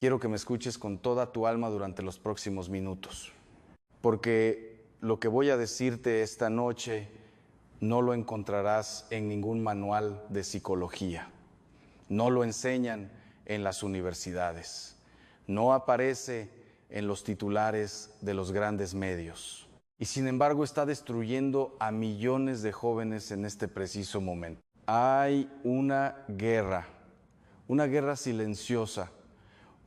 Quiero que me escuches con toda tu alma durante los próximos minutos, porque lo que voy a decirte esta noche no lo encontrarás en ningún manual de psicología. No lo enseñan en las universidades. No aparece en los titulares de los grandes medios. Y sin embargo está destruyendo a millones de jóvenes en este preciso momento. Hay una guerra silenciosa,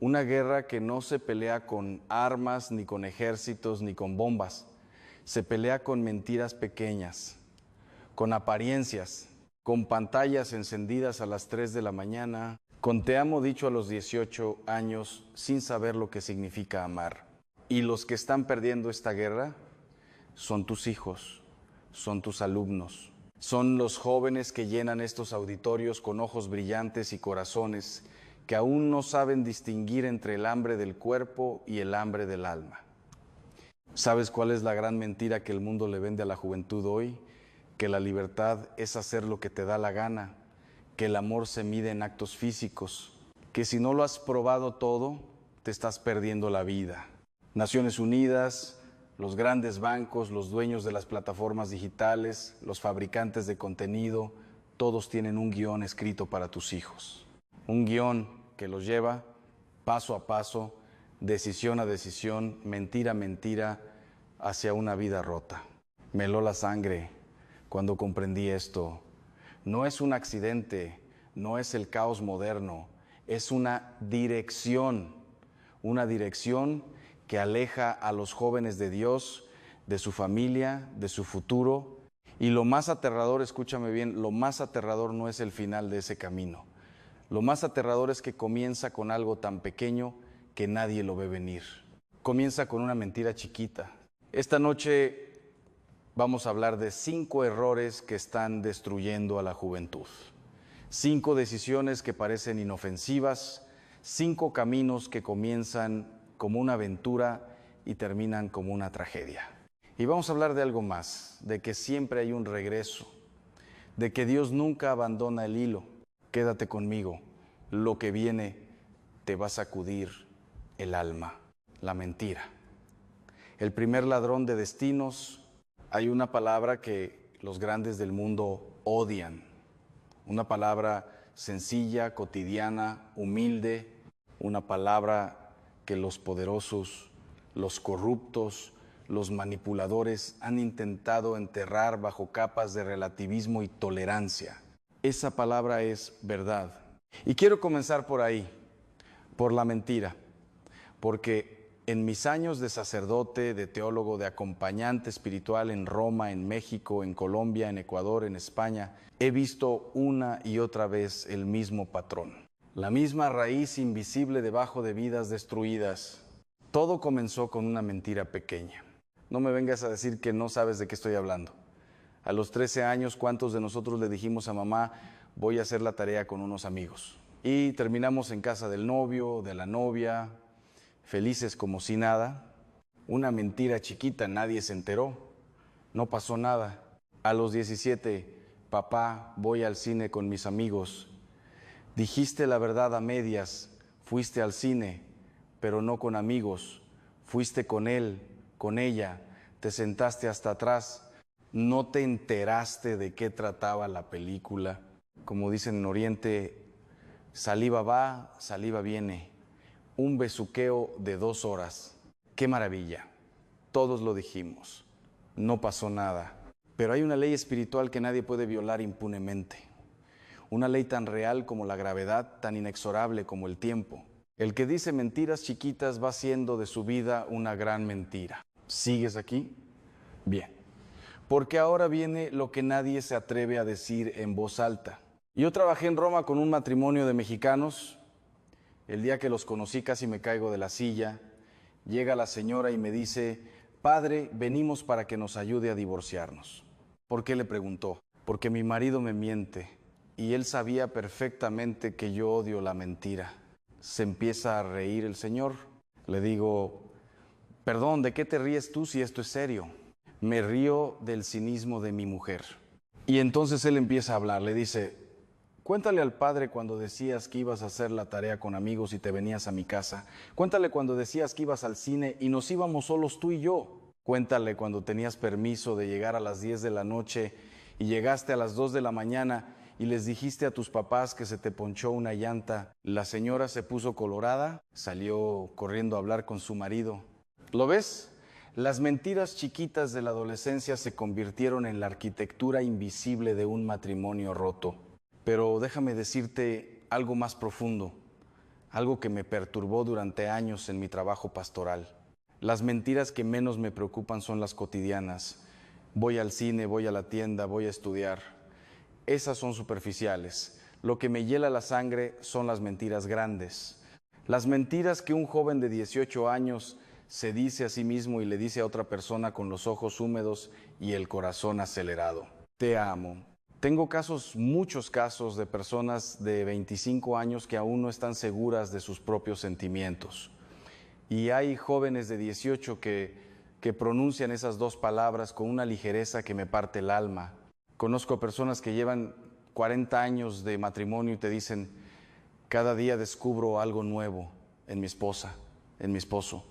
una guerra que no se pelea con armas, ni con ejércitos, ni con bombas. Se pelea con mentiras pequeñas, con apariencias, con pantallas encendidas a las 3 de la mañana, con te amo dicho a los 18 años sin saber lo que significa amar. Y los que están perdiendo esta guerra son tus hijos, son tus alumnos, son los jóvenes que llenan estos auditorios con ojos brillantes y corazones que aún no saben distinguir entre el hambre del cuerpo y el hambre del alma. ¿Sabes cuál es la gran mentira que el mundo le vende a la juventud hoy? Que la libertad es hacer lo que te da la gana, que el amor se mide en actos físicos, que si no lo has probado todo, te estás perdiendo la vida. Naciones Unidas, los grandes bancos, los dueños de las plataformas digitales, los fabricantes de contenido, todos tienen un guión escrito para tus hijos. Un guión que los lleva paso a paso, decisión a decisión, mentira a mentira, hacia una vida rota. Me heló la sangre cuando comprendí esto. No es un accidente, no es el caos moderno, es una dirección que aleja a los jóvenes de Dios, de su familia, de su futuro. Y lo más aterrador, escúchame bien, lo más aterrador no es el final de ese camino. Lo más aterrador es que comienza con algo tan pequeño que nadie lo ve venir. Comienza con una mentira chiquita. Esta noche vamos a hablar de 5 errores que están destruyendo a la juventud. 5 decisiones que parecen inofensivas, 5 caminos que comienzan como una aventura y terminan como una tragedia. Y vamos a hablar de algo más, de que siempre hay un regreso, de que Dios nunca abandona el hilo. Quédate conmigo, lo que viene te va a sacudir el alma, la mentira. El primer ladrón de destinos, hay una palabra que los grandes del mundo odian, una palabra sencilla, cotidiana, humilde, una palabra que los poderosos, los corruptos, los manipuladores han intentado enterrar bajo capas de relativismo y tolerancia. Esa palabra es verdad. Y quiero comenzar por ahí, por la mentira, porque en mis años de sacerdote, de teólogo, de acompañante espiritual en Roma, en México, en Colombia, en Ecuador, en España, he visto una y otra vez el mismo patrón. La misma raíz invisible debajo de vidas destruidas. Todo comenzó con una mentira pequeña. No me vengas a decir que no sabes de qué estoy hablando. A los 13 años, ¿cuántos de nosotros le dijimos a mamá, voy a hacer la tarea con unos amigos? Y terminamos en casa del novio, de la novia, felices como si nada. Una mentira chiquita, nadie se enteró, no pasó nada. A los 17, papá, voy al cine con mis amigos. Dijiste la verdad a medias, fuiste al cine, pero no con amigos. Fuiste con él, con ella, te sentaste hasta atrás. No te enteraste de qué trataba la película. Como dicen en Oriente, saliva va, saliva viene. Un besuqueo de 2 horas. ¡Qué maravilla! Todos lo dijimos. No pasó nada. Pero hay una ley espiritual que nadie puede violar impunemente. Una ley tan real como la gravedad, tan inexorable como el tiempo. El que dice mentiras chiquitas va haciendo de su vida una gran mentira. ¿Sigues aquí? Bien. Porque ahora viene lo que nadie se atreve a decir en voz alta. Yo trabajé en Roma con un matrimonio de mexicanos. El día que los conocí casi me caigo de la silla. Llega la señora y me dice, padre, venimos para que nos ayude a divorciarnos. ¿Por qué? Le preguntó. Porque mi marido me miente y él sabía perfectamente que yo odio la mentira. Se empieza a reír el señor. Le digo, perdón, ¿de qué te ríes tú si esto es serio? Me río del cinismo de mi mujer. Y entonces él empieza a hablar, le dice, Cuéntale al padre cuando decías que ibas a hacer la tarea con amigos y te venías a mi casa. Cuéntale cuando decías que ibas al cine y nos íbamos solos tú y yo. Cuéntale cuando tenías permiso de llegar a las 10 de la noche y llegaste a las 2 de la mañana y les dijiste a tus papás que se te ponchó una llanta. La señora se puso colorada, salió corriendo a hablar con su marido. ¿Lo ves? Las mentiras chiquitas de la adolescencia se convirtieron en la arquitectura invisible de un matrimonio roto. Pero déjame decirte algo más profundo, algo que me perturbó durante años en mi trabajo pastoral. Las mentiras que menos me preocupan son las cotidianas. Voy al cine, voy a la tienda, voy a estudiar. Esas son superficiales. Lo que me hiela la sangre son las mentiras grandes. Las mentiras que un joven de 18 años se dice a sí mismo y le dice a otra persona con los ojos húmedos y el corazón acelerado. Te amo. Tengo muchos casos de personas de 25 años que aún no están seguras de sus propios sentimientos. Y hay jóvenes de 18 que pronuncian esas dos palabras con una ligereza que me parte el alma. Conozco personas que llevan 40 años de matrimonio y te dicen, cada día descubro algo nuevo en mi esposa, en mi esposo.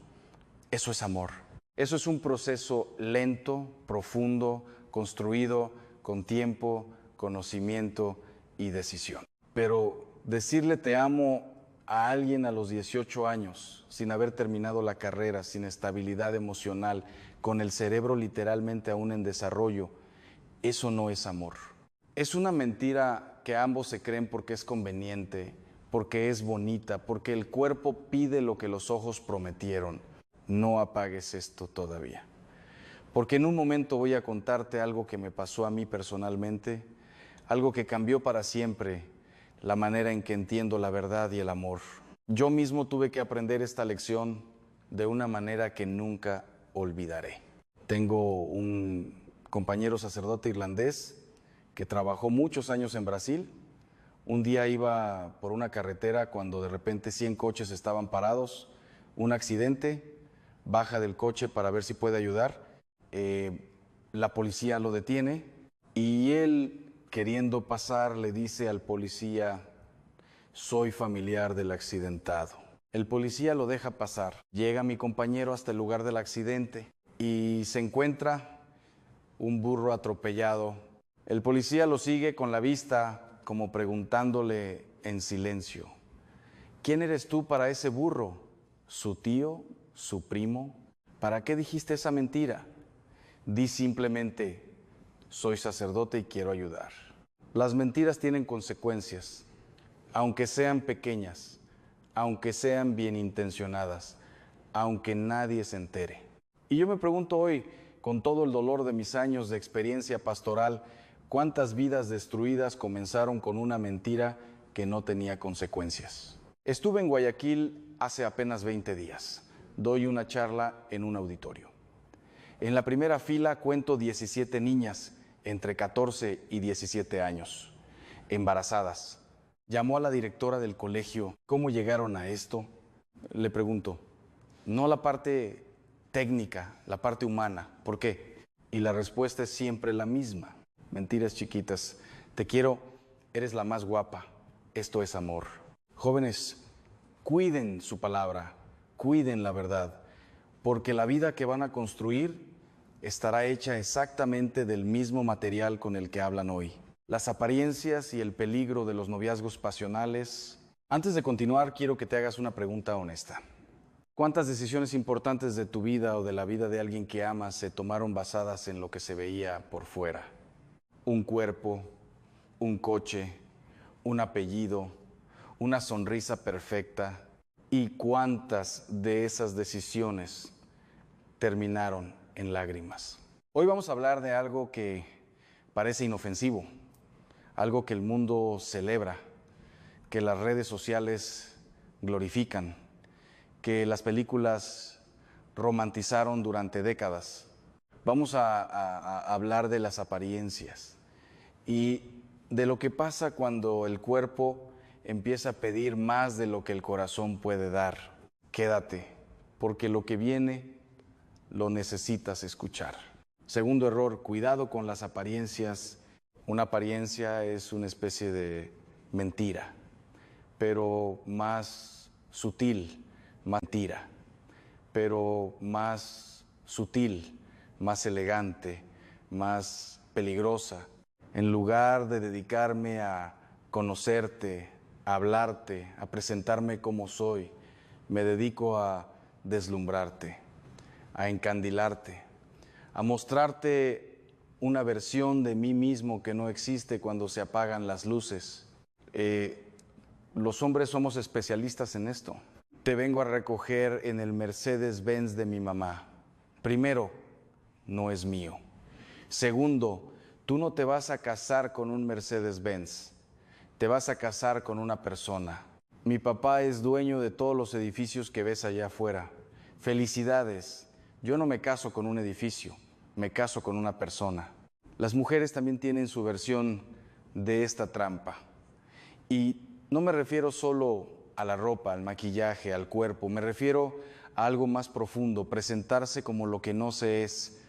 Eso es amor. Eso es un proceso lento, profundo, construido con tiempo, conocimiento y decisión. Pero decirle te amo a alguien a los 18 años, sin haber terminado la carrera, sin estabilidad emocional, con el cerebro literalmente aún en desarrollo, eso no es amor. Es una mentira que ambos se creen porque es conveniente, porque es bonita, porque el cuerpo pide lo que los ojos prometieron. No apagues esto todavía. Porque en un momento voy a contarte algo que me pasó a mí personalmente, algo que cambió para siempre la manera en que entiendo la verdad y el amor. Yo mismo tuve que aprender esta lección de una manera que nunca olvidaré. Tengo un compañero sacerdote irlandés que trabajó muchos años en Brasil. Un día iba por una carretera cuando de repente 100 coches estaban parados, un accidente, baja del coche para ver si puede ayudar, la policía lo detiene y él, queriendo pasar, le dice al policía, soy familiar del accidentado. El policía lo deja pasar, llega mi compañero hasta el lugar del accidente y se encuentra un burro atropellado. El policía lo sigue con la vista como preguntándole en silencio, ¿quién eres tú para ese burro? ¿Su tío? ¿Su primo? ¿Para qué dijiste esa mentira? Di simplemente, soy sacerdote y quiero ayudar. Las mentiras tienen consecuencias, aunque sean pequeñas, aunque sean bien intencionadas, aunque nadie se entere. Y yo me pregunto hoy, con todo el dolor de mis años de experiencia pastoral, ¿cuántas vidas destruidas comenzaron con una mentira que no tenía consecuencias? Estuve en Guayaquil hace apenas 20 días. Doy una charla en un auditorio. En la primera fila cuento 17 niñas entre 14 y 17 años, embarazadas. Llamó a la directora del colegio. ¿Cómo llegaron a esto? Le pregunto. No la parte técnica, la parte humana. ¿Por qué? Y la respuesta es siempre la misma. Mentiras chiquitas. Te quiero, eres la más guapa. Esto es amor. Jóvenes, cuiden su palabra, cuiden la verdad, porque la vida que van a construir estará hecha exactamente del mismo material con el que hablan hoy. Las apariencias y el peligro de los noviazgos pasionales. Antes de continuar, quiero que te hagas una pregunta honesta. ¿Cuántas decisiones importantes de tu vida o de la vida de alguien que amas se tomaron basadas en lo que se veía por fuera? Un cuerpo, un coche, un apellido, una sonrisa perfecta. ¿Y cuántas de esas decisiones terminaron en lágrimas? Hoy vamos a hablar de algo que parece inofensivo, algo que el mundo celebra, que las redes sociales glorifican, que las películas romantizaron durante décadas. Vamos a hablar de las apariencias y de lo que pasa cuando el cuerpo empieza a pedir más de lo que el corazón puede dar. Quédate, porque lo que viene lo necesitas escuchar. Segundo error, cuidado con las apariencias. Una apariencia es una especie de mentira, pero más sutil, más mentira, pero más sutil, más elegante, más peligrosa. En lugar de dedicarme a conocerte, a hablarte, a presentarme como soy, me dedico a deslumbrarte, a encandilarte, a mostrarte una versión de mí mismo que no existe cuando se apagan las luces. Los hombres somos especialistas en esto. Te vengo a recoger en el Mercedes-Benz de mi mamá. Primero, no es mío. Segundo, tú no te vas a casar con un Mercedes-Benz, te vas a casar con una persona. Mi papá es dueño de todos los edificios que ves allá afuera. Felicidades, yo no me caso con un edificio, me caso con una persona. Las mujeres también tienen su versión de esta trampa. Y no me refiero solo a la ropa, al maquillaje, al cuerpo, me refiero a algo más profundo, presentarse como lo que no se es,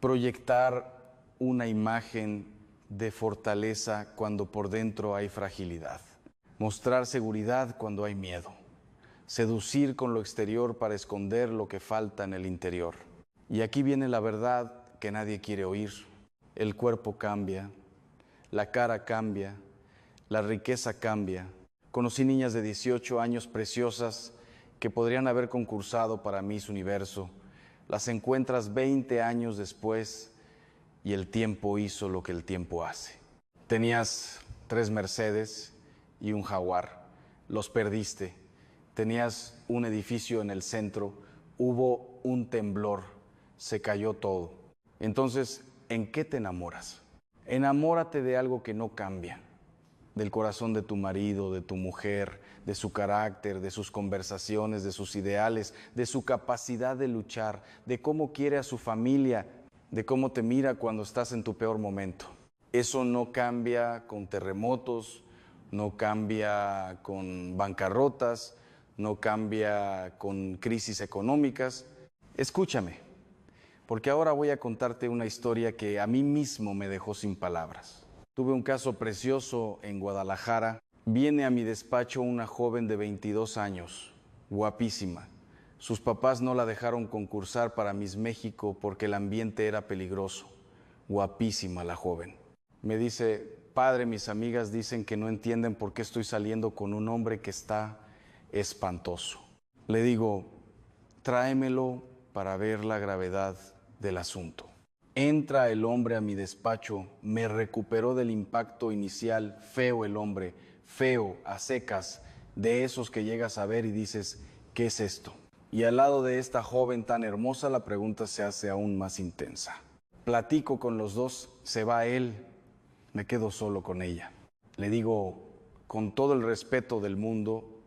proyectar una imagen de fortaleza cuando por dentro hay fragilidad, mostrar seguridad cuando hay miedo, seducir con lo exterior para esconder lo que falta en el interior. Y aquí viene la verdad que nadie quiere oír. El cuerpo cambia, la cara cambia, la riqueza cambia. Conocí niñas de 18 años preciosas que podrían haber concursado para Miss Universo. Las encuentras 20 años después y el tiempo hizo lo que el tiempo hace. Tenías 3 Mercedes y un Jaguar, los perdiste. Tenías un edificio en el centro, hubo un temblor, se cayó todo. Entonces, ¿en qué te enamoras? Enamórate de algo que no cambia, del corazón de tu marido, de tu mujer, de su carácter, de sus conversaciones, de sus ideales, de su capacidad de luchar, de cómo quiere a su familia, de cómo te mira cuando estás en tu peor momento. Eso no cambia con terremotos, no cambia con bancarrotas, no cambia con crisis económicas. Escúchame, porque ahora voy a contarte una historia que a mí mismo me dejó sin palabras. Tuve un caso precioso en Guadalajara. Viene a mi despacho una joven de 22 años, guapísima. Sus papás no la dejaron concursar para Miss México porque el ambiente era peligroso. Guapísima la joven. Me dice, padre, mis amigas dicen que no entienden por qué estoy saliendo con un hombre que está espantoso. Le digo, tráemelo para ver la gravedad del asunto. Entra el hombre a mi despacho, me recuperó del impacto inicial, feo el hombre, feo, a secas, de esos que llegas a ver y dices, ¿qué es esto? Y al lado de esta joven tan hermosa la pregunta se hace aún más intensa. Platico con los dos, se va él, me quedo solo con ella. Le digo, con todo el respeto del mundo,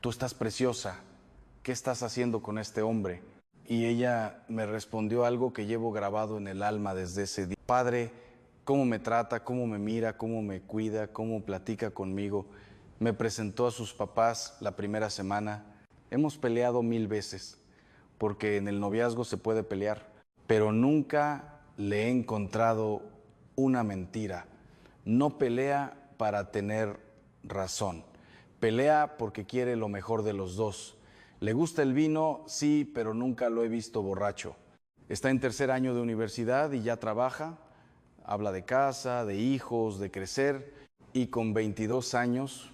tú estás preciosa, ¿qué estás haciendo con este hombre? Y ella me respondió algo que llevo grabado en el alma desde ese día. Padre, cómo me trata, cómo me mira, cómo me cuida, cómo platica conmigo. Me presentó a sus papás la primera semana. Hemos peleado 1000 veces, porque en el noviazgo se puede pelear, pero nunca le he encontrado una mentira. No pelea para tener razón, pelea porque quiere lo mejor de los dos. Le gusta el vino, sí, pero nunca lo he visto borracho. Está en 3er año de universidad y ya trabaja, habla de casa, de hijos, de crecer, y con 22 años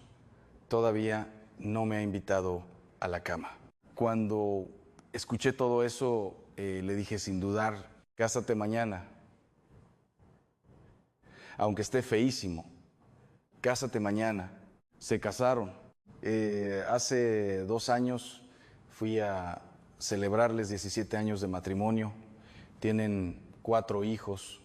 todavía no me ha invitado a la cama. Cuando escuché todo eso, le dije sin dudar, cásate mañana, aunque esté feísimo, cásate mañana. Se casaron. Hace 2 años fui a celebrarles 17 años de matrimonio, tienen 4 hijos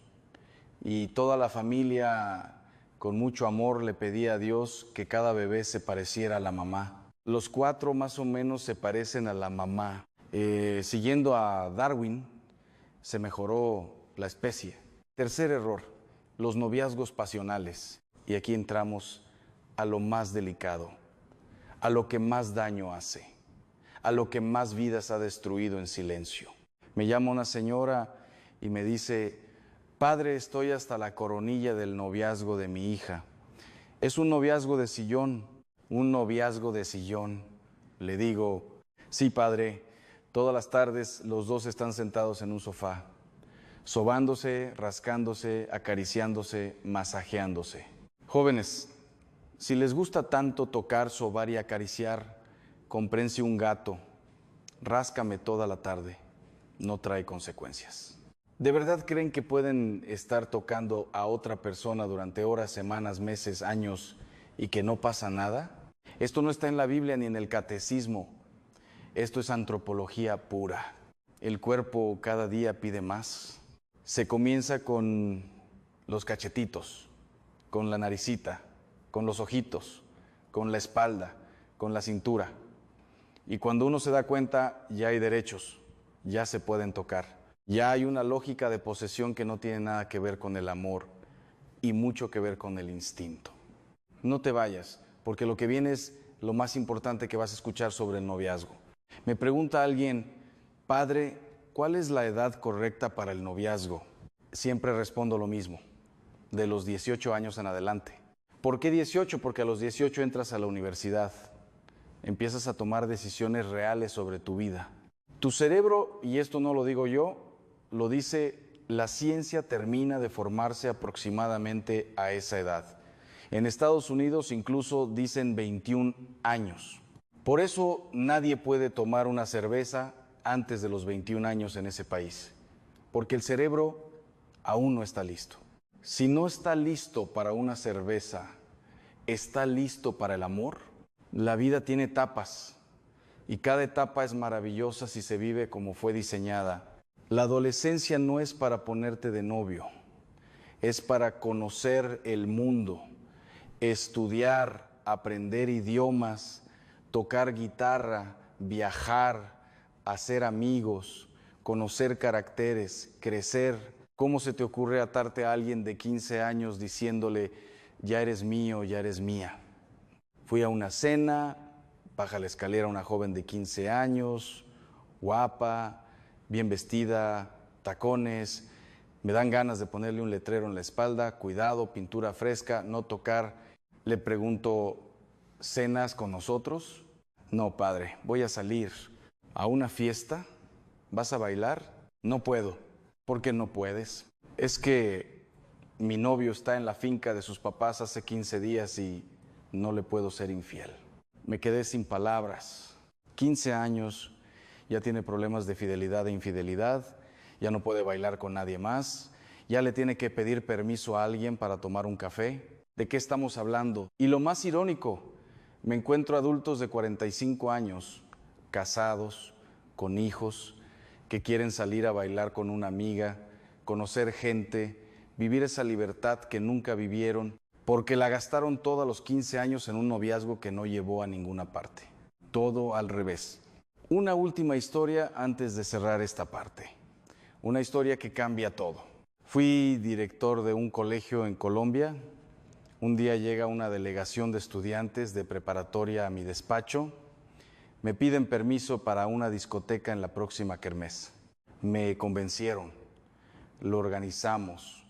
y toda la familia con mucho amor le pedía a Dios que cada bebé se pareciera a la mamá. Los 4 más o menos se parecen a la mamá. Siguiendo a Darwin, se mejoró la especie. Tercer error, los noviazgos pasionales. Y aquí entramos a lo más delicado, a lo que más daño hace, a lo que más vidas ha destruido en silencio. Me llama una señora y me dice, padre, estoy hasta la coronilla del noviazgo de mi hija. Es un noviazgo de sillón, un noviazgo de sillón. Le digo, sí, padre, todas las tardes los dos están sentados en un sofá, sobándose, rascándose, acariciándose, masajeándose. Jóvenes, si les gusta tanto tocar, sobar y acariciar, cómprense un gato, ráscame toda la tarde, no trae consecuencias. ¿De verdad creen que pueden estar tocando a otra persona durante horas, semanas, meses, años y que no pasa nada? Esto no está en la Biblia ni en el catecismo. Esto es antropología pura. El cuerpo cada día pide más. Se comienza con los cachetitos, con la naricita, con los ojitos, con la espalda, con la cintura. Y cuando uno se da cuenta, ya hay derechos, ya se pueden tocar. Ya hay una lógica de posesión que no tiene nada que ver con el amor y mucho que ver con el instinto. No te vayas, porque lo que viene es lo más importante que vas a escuchar sobre el noviazgo. Me pregunta alguien, padre, ¿cuál es la edad correcta para el noviazgo? Siempre respondo lo mismo, de los 18 años en adelante. ¿Por qué 18? Porque a los 18 entras a la universidad, empiezas a tomar decisiones reales sobre tu vida. Tu cerebro, y esto no lo digo yo, lo dice la ciencia, termina de formarse aproximadamente a esa edad. En Estados Unidos incluso dicen 21 años. Por eso nadie puede tomar una cerveza antes de los 21 años en ese país, porque el cerebro aún no está listo. Si no está listo para una cerveza, ¿está listo para el amor? La vida tiene etapas y cada etapa es maravillosa si se vive como fue diseñada. La adolescencia no es para ponerte de novio, es para conocer el mundo, estudiar, aprender idiomas, tocar guitarra, viajar, hacer amigos, conocer caracteres, crecer. ¿Cómo se te ocurre atarte a alguien de 15 años diciéndole, ya eres mío, ya eres mía? Fui a una cena, baja la escalera una joven de 15 años, guapa, bien vestida, tacones, me dan ganas de ponerle un letrero en la espalda, cuidado, pintura fresca, no tocar. Le pregunto, ¿cenas con nosotros? No, padre, voy a salir a una fiesta. ¿Vas a bailar? No puedo. ¿Por qué no puedes? Es que mi novio está en la finca de sus papás hace 15 días y no le puedo ser infiel. Me quedé sin palabras. 15 años, ya tiene problemas de fidelidad e infidelidad, ya no puede bailar con nadie más, ya le tiene que pedir permiso a alguien para tomar un café. ¿De qué estamos hablando? Y lo más irónico, me encuentro adultos de 45 años, casados, con hijos, que quieren salir a bailar con una amiga, conocer gente, vivir esa libertad que nunca vivieron, porque la gastaron todos los 15 años en un noviazgo que no llevó a ninguna parte. Todo al revés. Una última historia antes de cerrar esta parte. Una historia que cambia todo. Fui director de un colegio en Colombia. Un día llega una delegación de estudiantes de preparatoria a mi despacho. Me piden permiso para una discoteca en la próxima kermés. Me convencieron. Lo organizamos.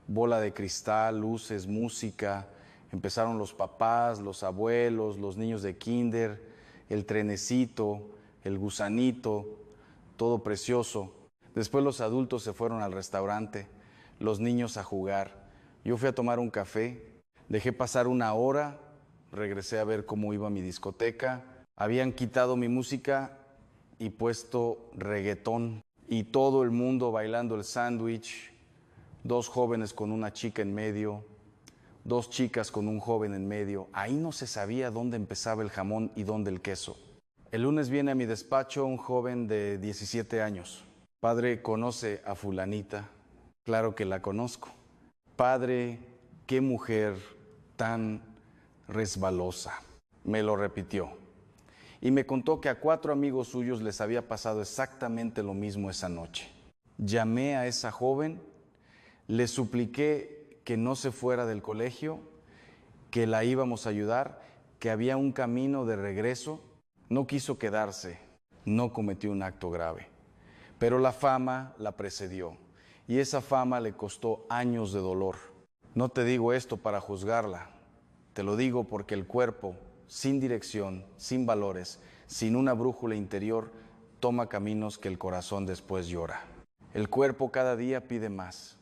Bola de cristal, luces, música. Empezaron los papás, los abuelos, los niños de kinder, el trenecito, el gusanito, todo precioso. Después los adultos se fueron al restaurante, los niños a jugar. Yo fui a tomar un café, dejé pasar una hora, regresé a ver cómo iba mi discoteca. Habían quitado mi música y puesto reggaetón y todo el mundo bailando el sándwich, dos jóvenes con una chica en medio, dos chicas con un joven en medio. Ahí no se sabía dónde empezaba el jamón y dónde el queso. El lunes viene a mi despacho un joven de 17 años. Padre, ¿conoce a fulanita? Claro que la conozco. Padre, qué mujer tan resbalosa. Me lo repitió. Y me contó que a 4 amigos suyos les había pasado exactamente lo mismo esa noche. Llamé a esa joven, le supliqué que no se fuera del colegio, que la íbamos a ayudar, que había un camino de regreso. No quiso quedarse, no cometió un acto grave, pero la fama la precedió y esa fama le costó años de dolor. No te digo esto para juzgarla, Te lo digo porque el cuerpo, sin dirección, sin valores, sin una brújula interior, toma caminos que el corazón después llora. El cuerpo cada día pide más.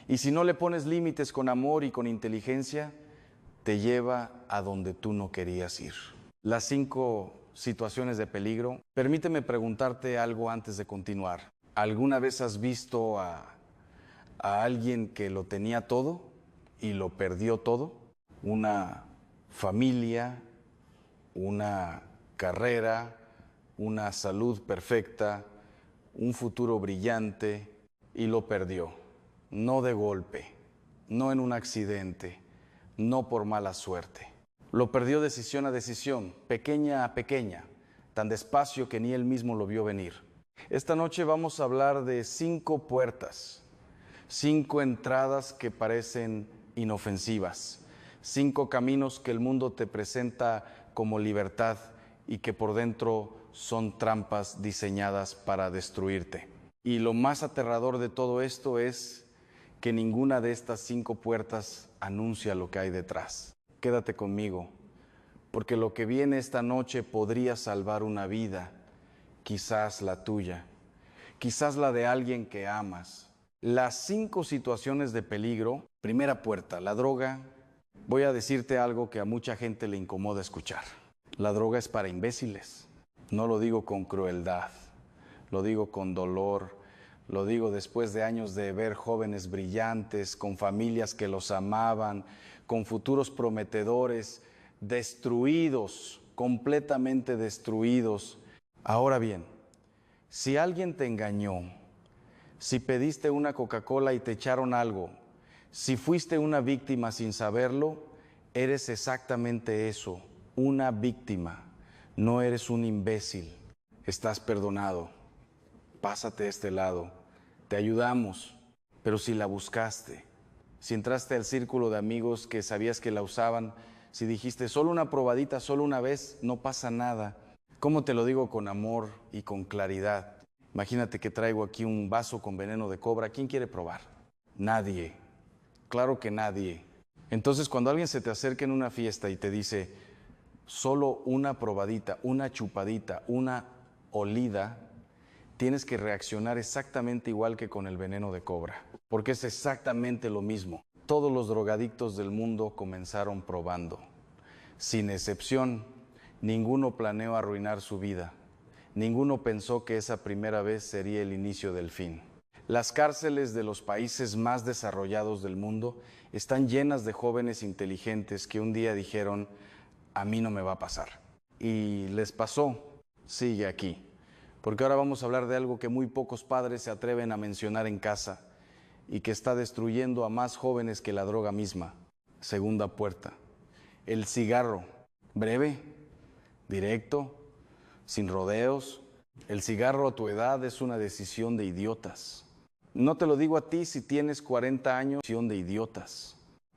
Y si no le pones límites con amor y con inteligencia, te lleva a donde tú no querías ir. Las 5 situaciones de peligro. Permíteme preguntarte algo antes de continuar. ¿Alguna vez has visto a alguien que lo tenía todo y lo perdió todo? Una familia, una carrera, una salud perfecta, un futuro brillante, y lo perdió. No de golpe, no en un accidente, no por mala suerte. Lo perdió decisión a decisión, pequeña a pequeña, tan despacio que ni él mismo lo vio venir. Esta noche vamos a hablar de 5 puertas, 5 entradas que parecen inofensivas, 5 caminos que el mundo te presenta como libertad y que por dentro son trampas diseñadas para destruirte. Y lo más aterrador de todo esto es que ninguna de estas 5 puertas anuncia lo que hay detrás. Quédate conmigo, porque lo que viene esta noche podría salvar una vida, quizás la tuya, quizás la de alguien que amas. Las 5 situaciones de peligro. Primera puerta, la droga. Voy a decirte algo que a mucha gente le incomoda escuchar. La droga es para imbéciles. No lo digo con crueldad, lo digo con dolor, lo digo después de años de ver jóvenes brillantes, con familias que los amaban, con futuros prometedores, destruidos, completamente destruidos. Ahora bien, si alguien te engañó, si pediste una Coca-Cola y te echaron algo, si fuiste una víctima sin saberlo, eres exactamente eso, una víctima. No eres un imbécil. Estás perdonado. Pásate a este lado. Te ayudamos. Pero si la buscaste, si entraste al círculo de amigos que sabías que la usaban, si dijiste solo una probadita, solo una vez, no pasa nada. ¿Cómo te lo digo con amor y con claridad? Imagínate que traigo aquí un vaso con veneno de cobra. ¿Quién quiere probar? Nadie. Claro que nadie. Entonces, cuando alguien se te acerca en una fiesta y te dice solo una probadita, una chupadita, una olida, tienes que reaccionar exactamente igual que con el veneno de cobra, porque es exactamente lo mismo. Todos los drogadictos del mundo comenzaron probando. Sin excepción, ninguno planeó arruinar su vida. Ninguno pensó que esa primera vez sería el inicio del fin. Las cárceles de los países más desarrollados del mundo están llenas de jóvenes inteligentes que un día dijeron: a mí no me va a pasar. Y les pasó. Sigue aquí. Porque ahora vamos a hablar de algo que muy pocos padres se atreven a mencionar en casa y que está destruyendo a más jóvenes que la droga misma. Segunda puerta. El cigarro. Breve, directo, sin rodeos. El cigarro a tu edad es una decisión de idiotas. No te lo digo a ti si tienes 40 años, decisión de idiotas.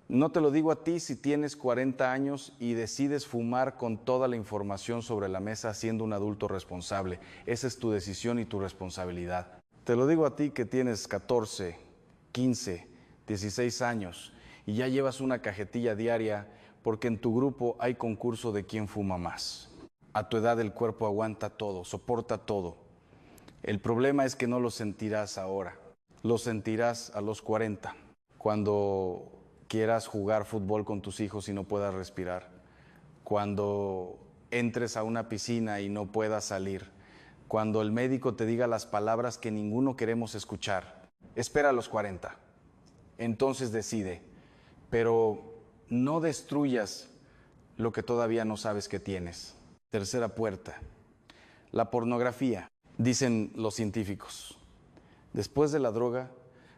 No te lo digo a ti si tienes 40 años y decides fumar con toda la información sobre la mesa siendo un adulto responsable. Esa es tu decisión y tu responsabilidad. Te lo digo a ti que tienes 14, 15, 16 años y ya llevas una cajetilla diaria porque en tu grupo hay concurso de quién fuma más. A tu edad el cuerpo aguanta todo, soporta todo. El problema es que no lo sentirás ahora. Lo sentirás a los 40, cuando quieras jugar fútbol con tus hijos y no puedas respirar, cuando entres a una piscina y no puedas salir, cuando el médico te diga las palabras que ninguno queremos escuchar. Espera a los 40, entonces decide, pero no destruyas lo que todavía no sabes que tienes. Tercera puerta, la pornografía. Dicen los científicos, después de la droga,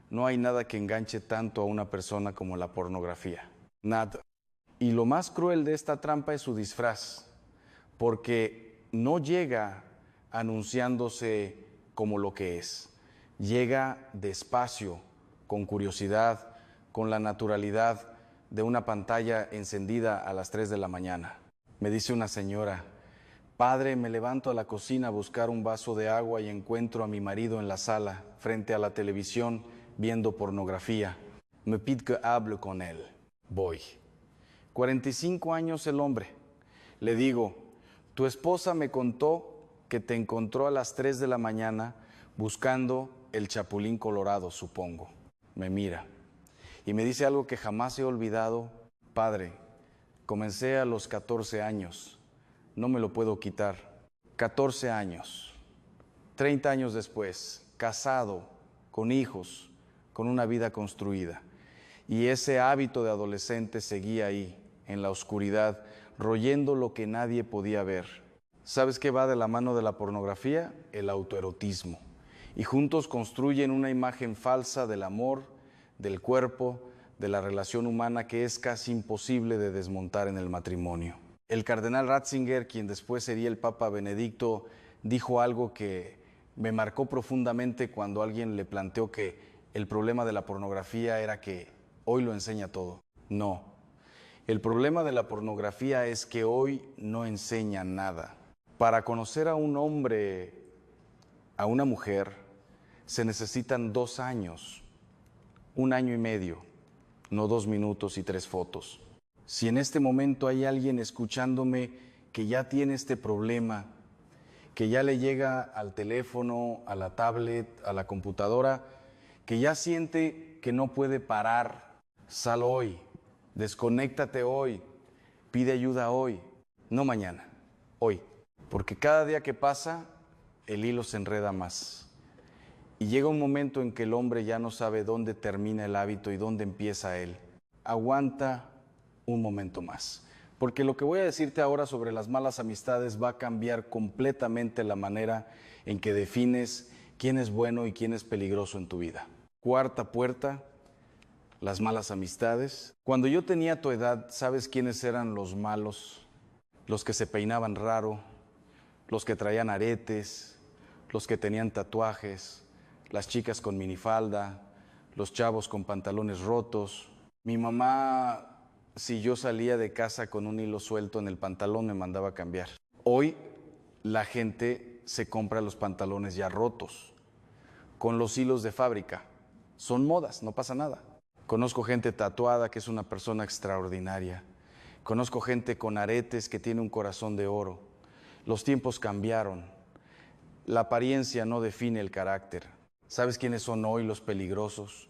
no hay nada que enganche tanto a una persona como la pornografía. Nada. Y lo más cruel de esta trampa es su disfraz, porque no llega anunciándose como lo que es. Llega despacio, con curiosidad, con la naturalidad de una pantalla encendida a las 3 de la mañana. Me dice una señora: padre, me levanto a la cocina a buscar un vaso de agua y encuentro a mi marido en la sala, frente a la televisión, viendo pornografía. Me pide que hable con él. Voy. 45 años el hombre. Le digo, tu esposa me contó que te encontró a las 3 de la mañana buscando el chapulín colorado, supongo. Me mira y me dice algo que jamás he olvidado. Padre, comencé a los 14 años, no me lo puedo quitar. 14 años, 30 años después, casado, con hijos, con una vida construida. Y ese hábito de adolescente seguía ahí, en la oscuridad, royendo lo que nadie podía ver. ¿Sabes qué va de la mano de la pornografía? El autoerotismo. Y juntos construyen una imagen falsa del amor, del cuerpo, de la relación humana que es casi imposible de desmontar en el matrimonio. El cardenal Ratzinger, quien después sería el Papa Benedicto, dijo algo que me marcó profundamente cuando alguien le planteó que el problema de la pornografía era que hoy lo enseña todo. No, el problema de la pornografía es que hoy no enseña nada. Para conocer a un hombre, a una mujer, se necesitan 2 años, 1 año y medio, no 2 minutos y 3 fotos. Si en este momento hay alguien escuchándome que ya tiene este problema, que ya le llega al teléfono, a la tablet, a la computadora, que ya siente que no puede parar, sal hoy, desconéctate hoy, pide ayuda hoy, no mañana, hoy. Porque cada día que pasa, el hilo se enreda más. Y llega un momento en que el hombre ya no sabe dónde termina el hábito y dónde empieza él. Aguanta un momento más. Porque lo que voy a decirte ahora sobre las malas amistades va a cambiar completamente la manera en que defines quién es bueno y quién es peligroso en tu vida. Cuarta puerta, las malas amistades. Cuando yo tenía tu edad, ¿sabes quiénes eran los malos? Los que se peinaban raro, los que traían aretes, los que tenían tatuajes, las chicas con minifalda, los chavos con pantalones rotos. Mi mamá, si yo salía de casa con un hilo suelto en el pantalón, me mandaba a cambiar. Hoy la gente se compra los pantalones ya rotos, con los hilos de fábrica. Son modas, no pasa nada. Conozco gente tatuada que es una persona extraordinaria. Conozco gente con aretes que tiene un corazón de oro. Los tiempos cambiaron. La apariencia no define el carácter. ¿Sabes quiénes son hoy los peligrosos?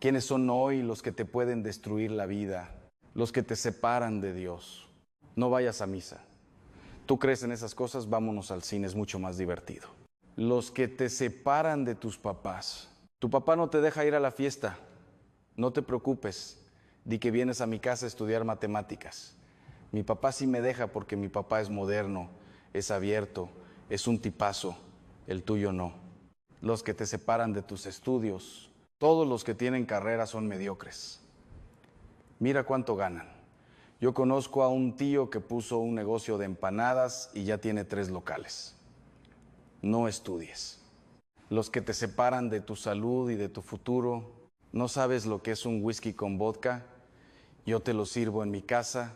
¿Quiénes son hoy los que te pueden destruir la vida? Los que te separan de Dios. No vayas a misa. ¿Tú crees en esas cosas? Vámonos al cine, es mucho más divertido. Los que te separan de tus papás. Tu papá no te deja ir a la fiesta. No te preocupes. Di que vienes a mi casa a estudiar matemáticas. Mi papá sí me deja porque mi papá es moderno, es abierto, es un tipazo. El tuyo no. Los que te separan de tus estudios. Todos los que tienen carrera son mediocres. Mira cuánto ganan. Yo conozco a un tío que puso un negocio de empanadas y ya tiene 3 locales. No estudies. Los que te separan de tu salud y de tu futuro. ¿No sabes lo que es un whisky con vodka? Yo te lo sirvo en mi casa.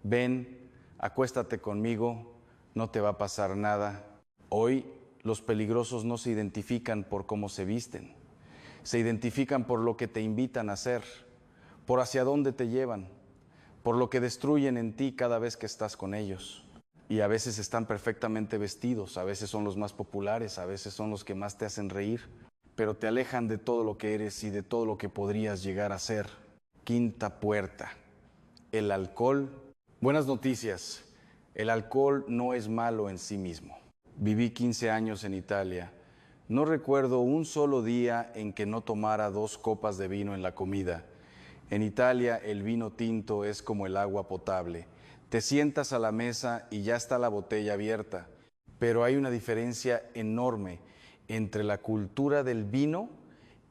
Ven, acuéstate conmigo, no te va a pasar nada. Hoy los peligrosos no se identifican por cómo se visten. Se identifican por lo que te invitan a hacer, por hacia dónde te llevan, por lo que destruyen en ti cada vez que estás con ellos. Y a veces están perfectamente vestidos, a veces son los más populares, a veces son los que más te hacen reír, pero te alejan de todo lo que eres y de todo lo que podrías llegar a ser. Quinta puerta, el alcohol. Buenas noticias, el alcohol no es malo en sí mismo. Viví 15 años en Italia. No recuerdo un solo día en que no tomara 2 copas de vino en la comida. En Italia el vino tinto es como el agua potable. Te sientas a la mesa y ya está la botella abierta. Pero hay una diferencia enorme entre la cultura del vino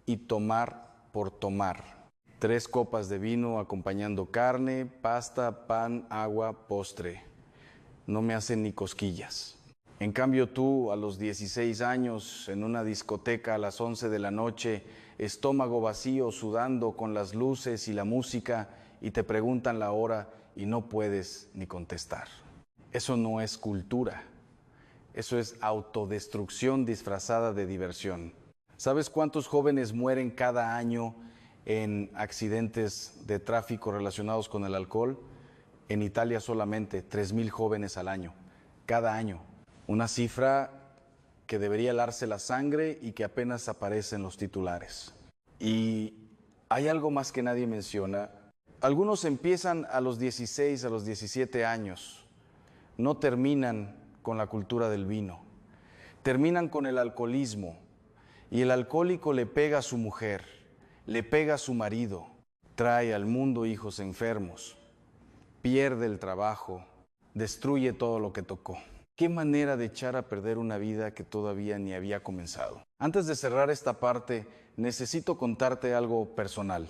y tomar por tomar. 3 copas de vino acompañando carne, pasta, pan, agua, postre. No me hacen ni cosquillas. En cambio tú, a los 16 años, en una discoteca a las 11 de la noche, estómago vacío, sudando con las luces y la música, y te preguntan la hora y no puedes ni contestar. Eso no es cultura. Eso es autodestrucción disfrazada de diversión. ¿Sabes cuántos jóvenes mueren cada año en accidentes de tráfico relacionados con el alcohol. En Italia solamente 3,000 jóvenes al año, cada año. Una cifra que debería helarse la sangre y que apenas aparece en los titulares. Y hay algo más que nadie menciona. Algunos empiezan a los 16, a los 17 años, no terminan con la cultura del vino, terminan con el alcoholismo, y el alcohólico le pega a su mujer, le pega a su marido, trae al mundo hijos enfermos, pierde el trabajo, destruye todo lo que tocó. Qué manera de echar a perder una vida que todavía ni había comenzado. Antes de cerrar esta parte, necesito contarte algo personal.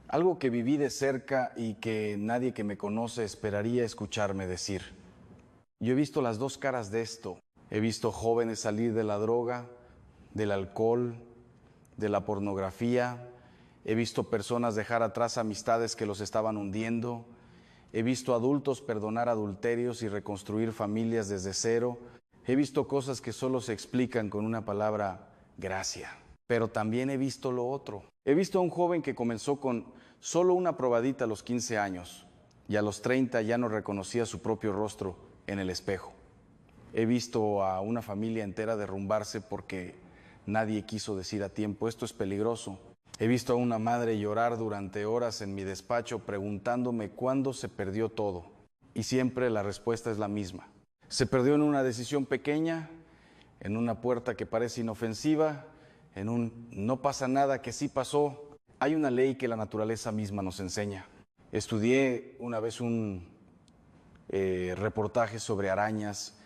Algo que viví de cerca y que nadie que me conoce esperaría escucharme decir. Yo he visto las dos caras de esto. He visto jóvenes salir de la droga, del alcohol, de la pornografía. He visto personas dejar atrás amistades que los estaban hundiendo. He visto adultos perdonar adulterios y reconstruir familias desde cero. He visto cosas que solo se explican con una palabra: gracia. Pero también he visto lo otro. He visto a un joven que comenzó con solo una probadita a los 15 años y a los 30 ya no reconocía su propio rostro en el espejo. He visto a una familia entera derrumbarse porque nadie quiso decir a tiempo: esto es peligroso. He visto a una madre llorar durante horas en mi despacho preguntándome cuándo se perdió todo. Y siempre la respuesta es la misma. Se perdió en una decisión pequeña, en una puerta que parece inofensiva, en un no pasa nada que sí pasó. Hay una ley que la naturaleza misma nos enseña. Estudié una vez un reportaje sobre arañas.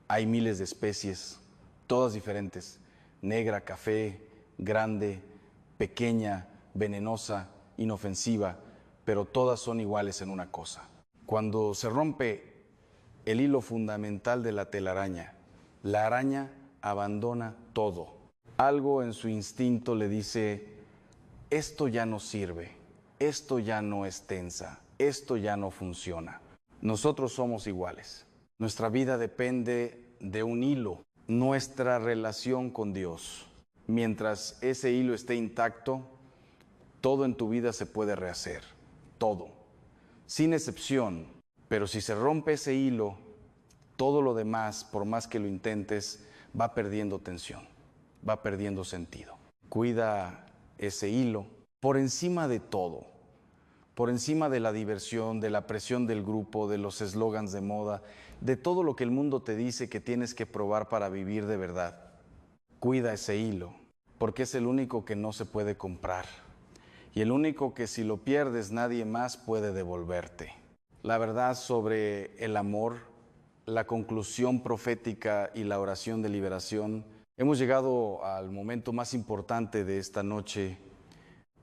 Hay miles de especies, todas diferentes: negra, café, grande, pequeña, venenosa, inofensiva, pero todas son iguales en una cosa. Cuando se rompe el hilo fundamental de la telaraña, la araña abandona todo. Algo en su instinto le dice: esto ya no sirve, esto ya no es tensa, esto ya no funciona. Nosotros somos iguales. Nuestra vida depende de un hilo, nuestra relación con Dios. Mientras ese hilo esté intacto, todo en tu vida se puede rehacer, todo, sin excepción. Pero si se rompe ese hilo, todo lo demás, por más que lo intentes, va perdiendo tensión, va perdiendo sentido. Cuida ese hilo por encima de todo, por encima de la diversión, de la presión del grupo, de los eslogans de moda, de todo lo que el mundo te dice que tienes que probar para vivir de verdad. Cuida ese hilo, porque es el único que no se puede comprar y el único que si lo pierdes nadie más puede devolverte. La verdad sobre el amor, la conclusión profética y la oración de liberación. Hemos llegado al momento más importante de esta noche.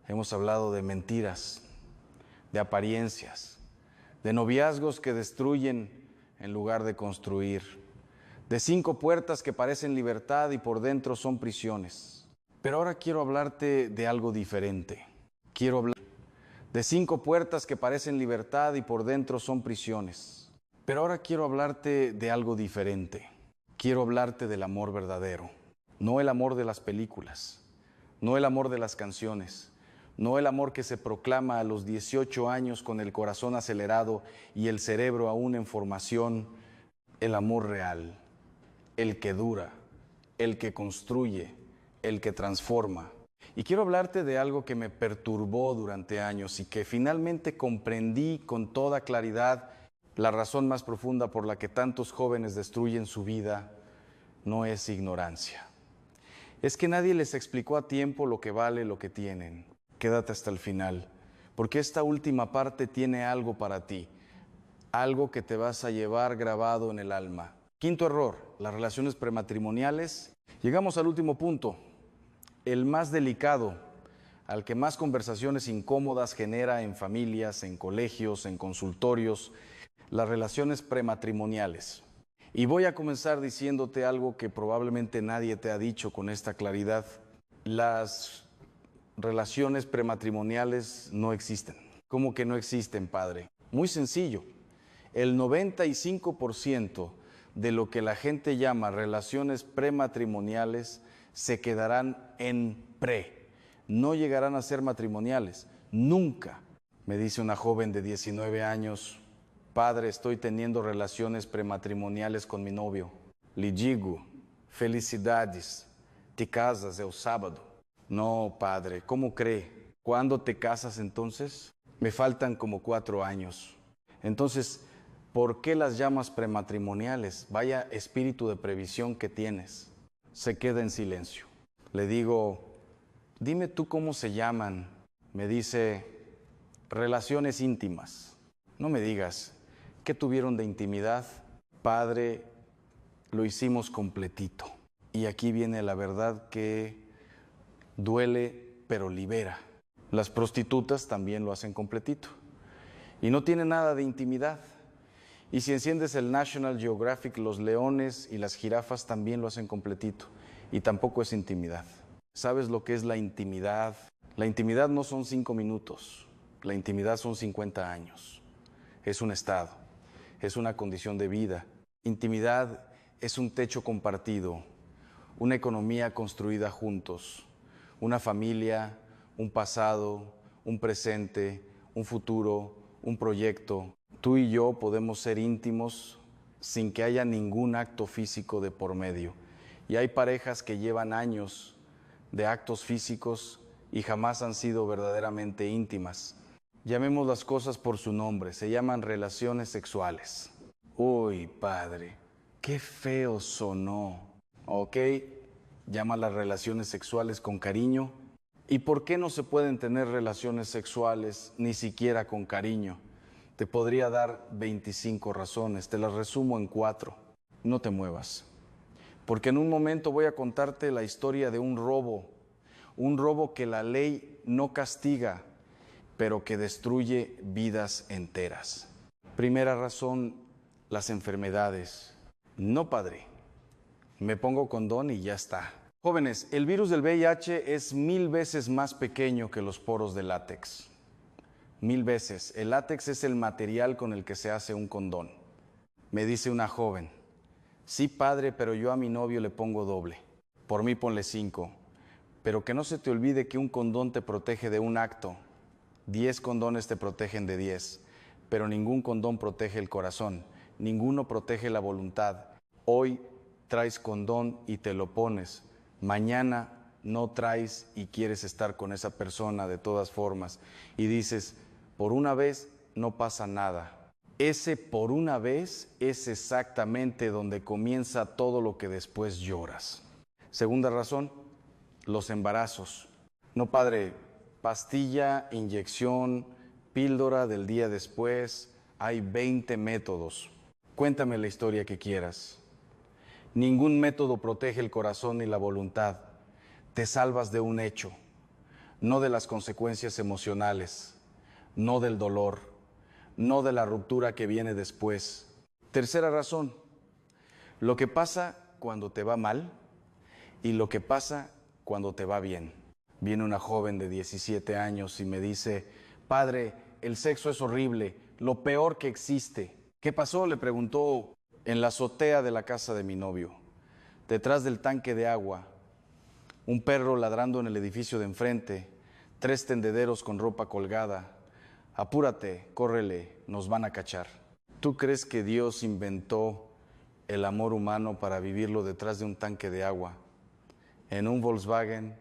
Hemos hablado de mentiras, de apariencias, de noviazgos que destruyen en lugar de construir, de 5 puertas que parecen libertad y por dentro son prisiones. Pero ahora quiero hablarte de algo diferente. Quiero hablar de 5 puertas que parecen libertad y por dentro son prisiones. Pero ahora quiero hablarte de algo diferente. Quiero hablarte del amor verdadero. No el amor de las películas, no el amor de las canciones, no el amor que se proclama a los 18 años con el corazón acelerado y el cerebro aún en formación. El amor real, el que dura, el que construye, el que transforma. Y quiero hablarte de algo que me perturbó durante años y que finalmente comprendí con toda claridad. La razón más profunda por la que tantos jóvenes destruyen su vida no es ignorancia. Es que nadie les explicó a tiempo lo que vale lo que tienen. Quédate hasta el final, porque esta última parte tiene algo para ti, algo que te vas a llevar grabado en el alma. Quinto error, las relaciones prematrimoniales. Llegamos al último punto, el más delicado, al que más conversaciones incómodas genera en familias, en colegios, en consultorios, las relaciones prematrimoniales. Y voy a comenzar diciéndote algo que probablemente nadie te ha dicho con esta claridad. Las relaciones prematrimoniales no existen. ¿Cómo que no existen, padre? Muy sencillo. El 95% de lo que la gente llama relaciones prematrimoniales se quedarán en pre. no llegarán a ser matrimoniales, nunca. Me dice una joven de 19 años, padre, estoy teniendo relaciones prematrimoniales con mi novio. Le digo, felicidades, te casas el sábado. No, padre, ¿cómo cree? ¿Cuándo te casas entonces? Me faltan como 4 años. Entonces, ¿por qué las llamas prematrimoniales? Vaya espíritu de previsión que tienes. Se queda en silencio. Le digo, dime tú cómo se llaman. Me dice, relaciones íntimas. No me digas, ¿qué tuvieron de intimidad? Padre, lo hicimos completito. Y aquí viene la verdad que duele, pero libera. Las prostitutas también lo hacen completito. Y no tiene nada de intimidad. Y si enciendes el National Geographic, los leones y las jirafas también lo hacen completito. Y tampoco es intimidad. ¿Sabes lo que es la intimidad? La intimidad no son 5 minutos. La intimidad son 50 años. Es un estado. Es una condición de vida. Intimidad es un techo compartido. Una economía construida juntos. Una familia, un pasado, un presente, un futuro, un proyecto. Tú y yo podemos ser íntimos sin que haya ningún acto físico de por medio. Y hay parejas que llevan años de actos físicos y jamás han sido verdaderamente íntimas. Llamemos las cosas por su nombre, se llaman relaciones sexuales. Uy, padre, qué feo sonó. Ok, llama las relaciones sexuales con cariño. ¿Y por qué no se pueden tener relaciones sexuales ni siquiera con cariño? Te podría dar 25 razones, te las resumo en 4. No te muevas, porque en un momento voy a contarte la historia de un robo que la ley no castiga, pero que destruye vidas enteras. Primera razón, las enfermedades. No, padre, me pongo condón y ya está. Jóvenes, el virus del VIH es 1000 veces más pequeño que los poros de látex. 1000 veces. El látex es el material con el que se hace un condón. Me dice una joven, sí, padre, pero yo a mi novio le pongo doble. Por mí ponle 5. Pero que no se te olvide que un condón te protege de un acto. 10 condones te protegen de 10. Pero ningún condón protege el corazón. Ninguno protege la voluntad. Hoy traes condón y te lo pones. Mañana no traes y quieres estar con esa persona de todas formas. Y dices, por una vez no pasa nada. Ese por una vez es exactamente donde comienza todo lo que después lloras. Segunda razón, los embarazos. No, padre, pastilla, inyección, píldora del día después, hay 20 métodos. Cuéntame la historia que quieras. Ningún método protege el corazón ni la voluntad. Te salvas de un hecho, no de las consecuencias emocionales, no del dolor, no de la ruptura que viene después. Tercera razón, lo que pasa cuando te va mal y lo que pasa cuando te va bien. Viene una joven de 17 años y me dice, padre, el sexo es horrible, lo peor que existe. ¿Qué pasó?, le preguntó. En la azotea de la casa de mi novio, detrás del tanque de agua, un perro ladrando en el edificio de enfrente, 3 tendederos con ropa colgada. Apúrate, córrele, nos van a cachar. ¿Tú crees que Dios inventó el amor humano para vivirlo detrás de un tanque de agua, en un Volkswagen,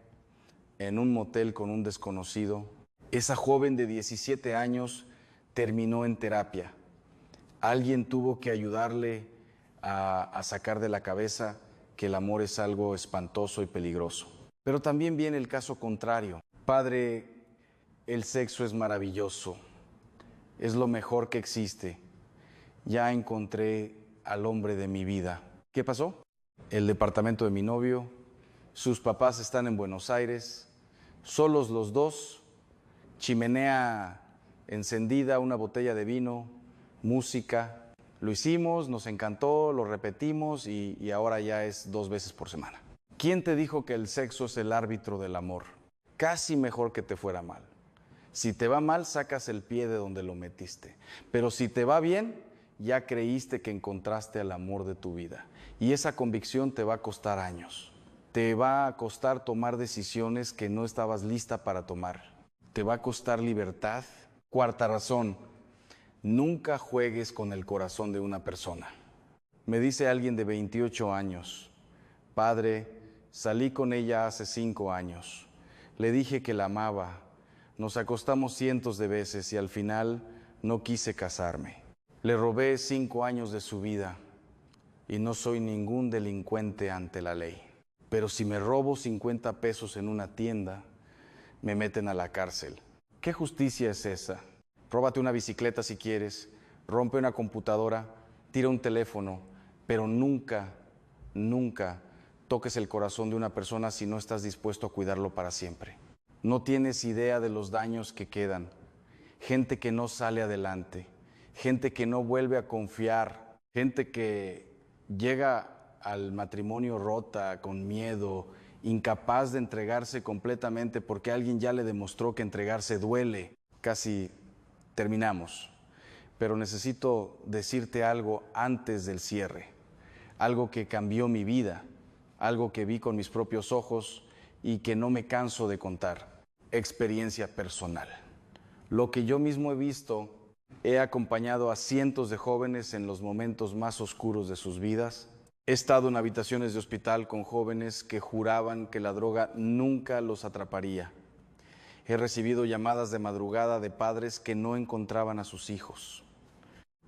en un motel con un desconocido? Esa joven de 17 años terminó en terapia. Alguien tuvo que ayudarle a sacar de la cabeza que el amor es algo espantoso y peligroso. Pero también viene el caso contrario. Padre, el sexo es maravilloso, es lo mejor que existe. Ya encontré al hombre de mi vida. ¿Qué pasó? El departamento de mi novio, sus papás están en Buenos Aires, solos los dos, chimenea encendida, una botella de vino, música. Lo hicimos, nos encantó, lo repetimos y ahora ya es 2 veces por semana. ¿Quién te dijo que el sexo es el árbitro del amor? Casi mejor que te fuera mal. Si te va mal, sacas el pie de donde lo metiste. Pero si te va bien, ya creíste que encontraste el amor de tu vida. Y esa convicción te va a costar años. Te va a costar tomar decisiones que no estabas lista para tomar. Te va a costar libertad. Cuarta razón, nunca juegues con el corazón de una persona. Me dice alguien de 28 años, padre, salí con ella hace 5 años. Le dije que la amaba. Nos acostamos cientos de veces y al final no quise casarme. Le robé 5 años de su vida y no soy ningún delincuente ante la ley. Pero si me robo 50 pesos en una tienda, me meten a la cárcel. ¿Qué justicia es esa? Róbate una bicicleta si quieres, rompe una computadora, tira un teléfono, pero nunca toques el corazón de una persona si no estás dispuesto a cuidarlo para siempre. No tienes idea de los daños que quedan. Gente que no sale adelante, gente que no vuelve a confiar, gente que llega al matrimonio rota, con miedo, incapaz de entregarse completamente porque alguien ya le demostró que entregarse duele. Casi terminamos, pero necesito decirte algo antes del cierre, algo que cambió mi vida, algo que vi con mis propios ojos y que no me canso de contar. Experiencia personal. Lo que yo mismo he visto, he acompañado a cientos de jóvenes en los momentos más oscuros de sus vidas. He estado en habitaciones de hospital con jóvenes que juraban que la droga nunca los atraparía. He recibido llamadas de madrugada de padres que no encontraban a sus hijos.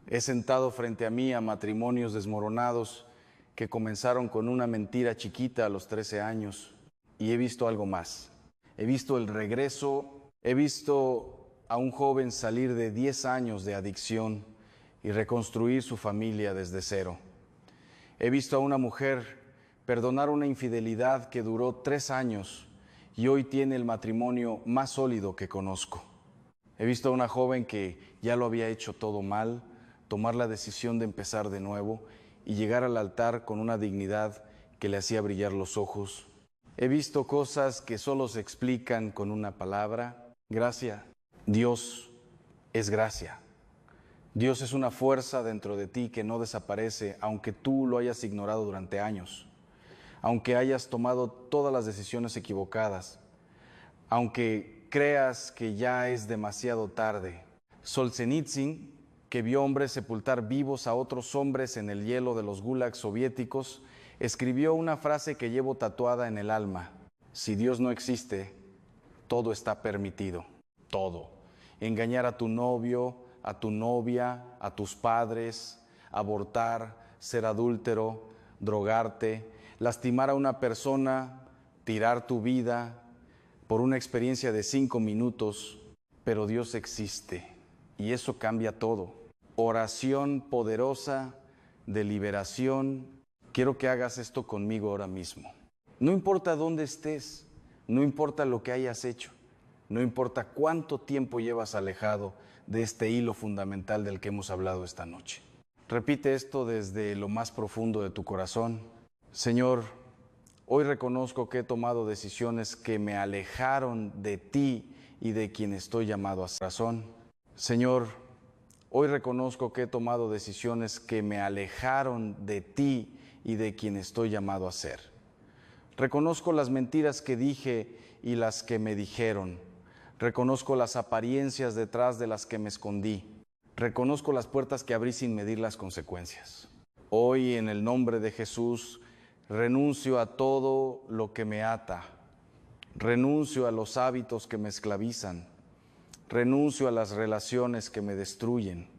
He sentado frente a mí a matrimonios desmoronados que comenzaron con una mentira chiquita a los 13 años y he visto algo más. He visto el regreso, he visto a un joven salir de 10 años de adicción y reconstruir su familia desde cero. He visto a una mujer perdonar una infidelidad que duró 3 años y hoy tiene el matrimonio más sólido que conozco. He visto a una joven que ya lo había hecho todo mal, tomar la decisión de empezar de nuevo y llegar al altar con una dignidad que le hacía brillar los ojos. He visto cosas que solo se explican con una palabra: gracia. Dios es gracia. Dios es una fuerza dentro de ti que no desaparece, aunque tú lo hayas ignorado durante años, aunque hayas tomado todas las decisiones equivocadas, aunque creas que ya es demasiado tarde. Solzhenitsyn, que vio hombres sepultar vivos a otros hombres en el hielo de los gulags soviéticos, escribió una frase que llevo tatuada en el alma: si Dios no existe, todo está permitido, todo. Engañar a tu novio, a tu novia, a tus padres, abortar, ser adúltero, drogarte, lastimar a una persona, tirar tu vida por una experiencia de 5 minutos, pero Dios existe y eso cambia todo. Oración poderosa de liberación. Quiero que hagas esto conmigo ahora mismo. No importa dónde estés, no importa lo que hayas hecho, no importa cuánto tiempo llevas alejado de este hilo fundamental del que hemos hablado esta noche. Repite esto desde lo más profundo de tu corazón. Señor, hoy reconozco que he tomado decisiones que me alejaron de ti y de quien estoy llamado a ser. Señor, hoy reconozco que he tomado decisiones que me alejaron de ti y de quien estoy llamado a ser. Reconozco las mentiras que dije y las que me dijeron. Reconozco las apariencias detrás de las que me escondí. Reconozco las puertas que abrí sin medir las consecuencias. Hoy, en el nombre de Jesús, renuncio a todo lo que me ata. Renuncio a los hábitos que me esclavizan. Renuncio a las relaciones que me destruyen.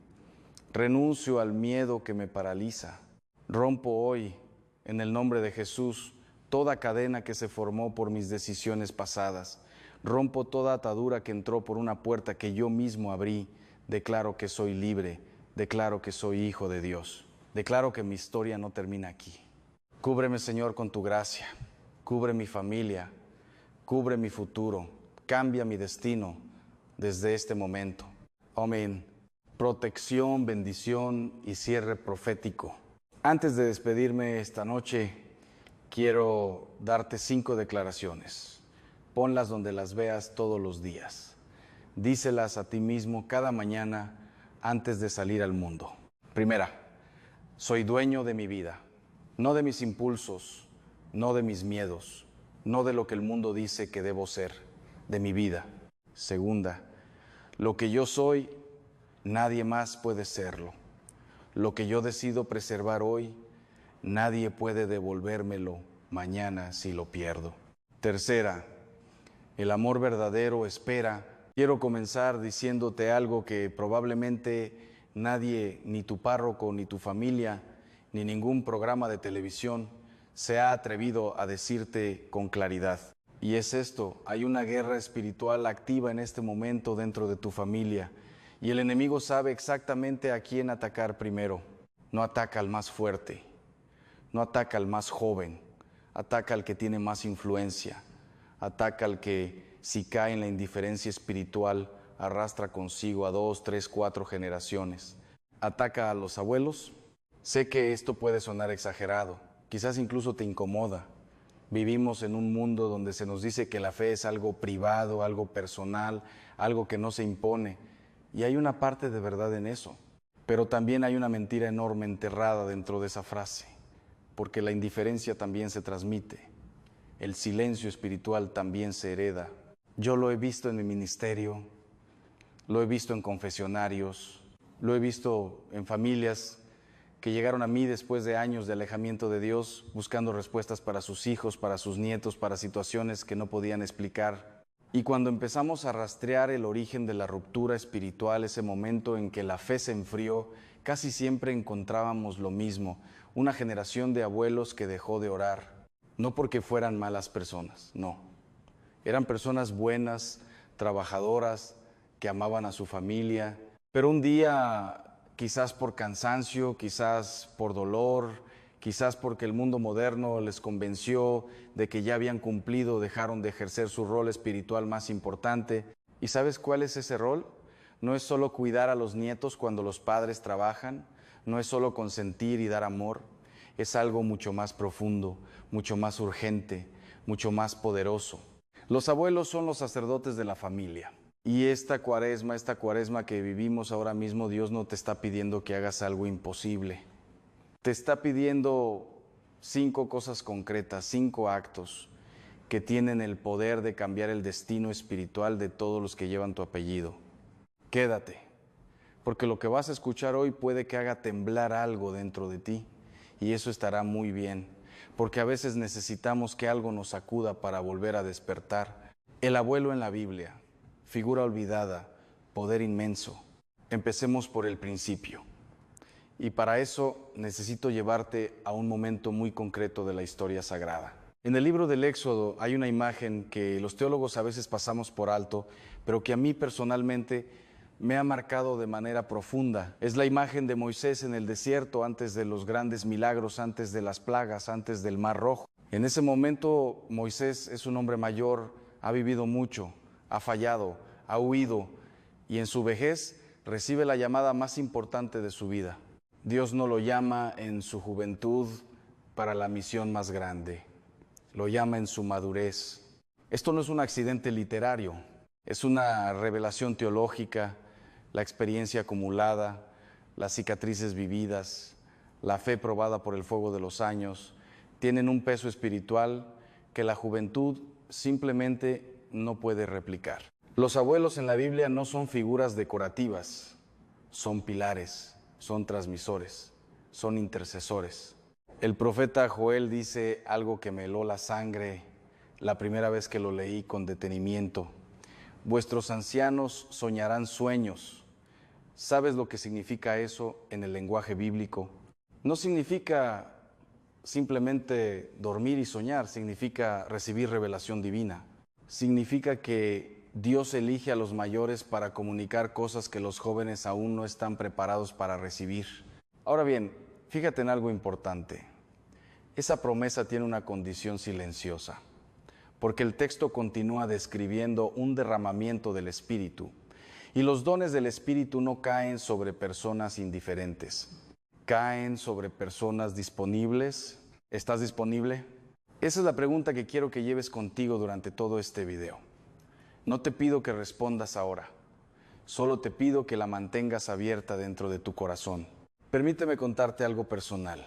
Renuncio al miedo que me paraliza. Rompo hoy, en el nombre de Jesús, toda cadena que se formó por mis decisiones pasadas. Rompo toda atadura que entró por una puerta que yo mismo abrí. Declaro que soy libre. Declaro que soy hijo de Dios. Declaro que mi historia no termina aquí. Cúbreme, Señor, con tu gracia. Cubre mi familia. Cubre mi futuro. Cambia mi destino desde este momento. Amén. Protección, bendición y cierre profético. Antes de despedirme esta noche, quiero darte 5 declaraciones. Ponlas donde las veas todos los días. Díselas a ti mismo cada mañana antes de salir al mundo. Primera, soy dueño de mi vida, no de mis impulsos, no de mis miedos, no de lo que el mundo dice que debo ser, de mi vida. Segunda, lo que yo soy, nadie más puede serlo. Lo que yo decido preservar hoy, nadie puede devolvérmelo mañana si lo pierdo. Tercera, el amor verdadero espera. Quiero comenzar diciéndote algo que probablemente nadie, ni tu párroco, ni tu familia, ni ningún programa de televisión se ha atrevido a decirte con claridad. Y es esto: hay una guerra espiritual activa en este momento dentro de tu familia, y el enemigo sabe exactamente a quién atacar primero. No ataca al más fuerte, no ataca al más joven, ataca al que tiene más influencia, ataca al que, si cae en la indiferencia espiritual, arrastra consigo a 2, 3, 4 generaciones. Ataca a los abuelos. Sé que esto puede sonar exagerado, quizás incluso te incomoda. Vivimos en un mundo donde se nos dice que la fe es algo privado, algo personal, algo que no se impone. Y hay una parte de verdad en eso. Pero también hay una mentira enorme enterrada dentro de esa frase, porque la indiferencia también se transmite. El silencio espiritual también se hereda. Yo lo he visto en mi ministerio, lo he visto en confesionarios, lo he visto en familias que llegaron a mí después de años de alejamiento de Dios, buscando respuestas para sus hijos, para sus nietos, para situaciones que no podían explicar. Y cuando empezamos a rastrear el origen de la ruptura espiritual, ese momento en que la fe se enfrió, casi siempre encontrábamos lo mismo: una generación de abuelos que dejó de orar. No porque fueran malas personas, no. Eran personas buenas, trabajadoras, que amaban a su familia, pero un día, quizás por cansancio, quizás por dolor, quizás porque el mundo moderno les convenció de que ya habían cumplido, dejaron de ejercer su rol espiritual más importante. ¿Y sabes cuál es ese rol? No es solo cuidar a los nietos cuando los padres trabajan, no es solo consentir y dar amor, es algo mucho más profundo, mucho más urgente, mucho más poderoso. Los abuelos son los sacerdotes de la familia. Y esta cuaresma que vivimos ahora mismo, Dios no te está pidiendo que hagas algo imposible. Te está pidiendo 5 cosas concretas, 5 actos que tienen el poder de cambiar el destino espiritual de todos los que llevan tu apellido. Quédate, porque lo que vas a escuchar hoy puede que haga temblar algo dentro de ti, y eso estará muy bien, porque a veces necesitamos que algo nos sacuda para volver a despertar. El abuelo en la Biblia, figura olvidada, poder inmenso. Empecemos por el principio. Y para eso necesito llevarte a un momento muy concreto de la historia sagrada. En el libro del Éxodo hay una imagen que los teólogos a veces pasamos por alto, pero que a mí personalmente me ha marcado de manera profunda. Es la imagen de Moisés en el desierto, antes de los grandes milagros, antes de las plagas, antes del Mar Rojo. En ese momento Moisés es un hombre mayor, ha vivido mucho, ha fallado, ha huido, y en su vejez recibe la llamada más importante de su vida. Dios no lo llama en su juventud para la misión más grande, lo llama en su madurez. Esto no es un accidente literario, es una revelación teológica, la experiencia acumulada, las cicatrices vividas, la fe probada por el fuego de los años, tienen un peso espiritual que la juventud simplemente no puede replicar. Los abuelos en la Biblia no son figuras decorativas, son pilares, son transmisores, son intercesores. El profeta Joel dice algo que me heló la sangre la primera vez que lo leí con detenimiento. Vuestros ancianos soñarán sueños. ¿Sabes lo que significa eso en el lenguaje bíblico? No significa simplemente dormir y soñar, significa recibir revelación divina. Significa que Dios elige a los mayores para comunicar cosas que los jóvenes aún no están preparados para recibir. Ahora bien, fíjate en algo importante. Esa promesa tiene una condición silenciosa, porque el texto continúa describiendo un derramamiento del Espíritu, y los dones del Espíritu no caen sobre personas indiferentes, caen sobre personas disponibles. ¿Estás disponible? Esa es la pregunta que quiero que lleves contigo durante todo este video. No te pido que respondas ahora, solo te pido que la mantengas abierta dentro de tu corazón. Permíteme contarte algo personal.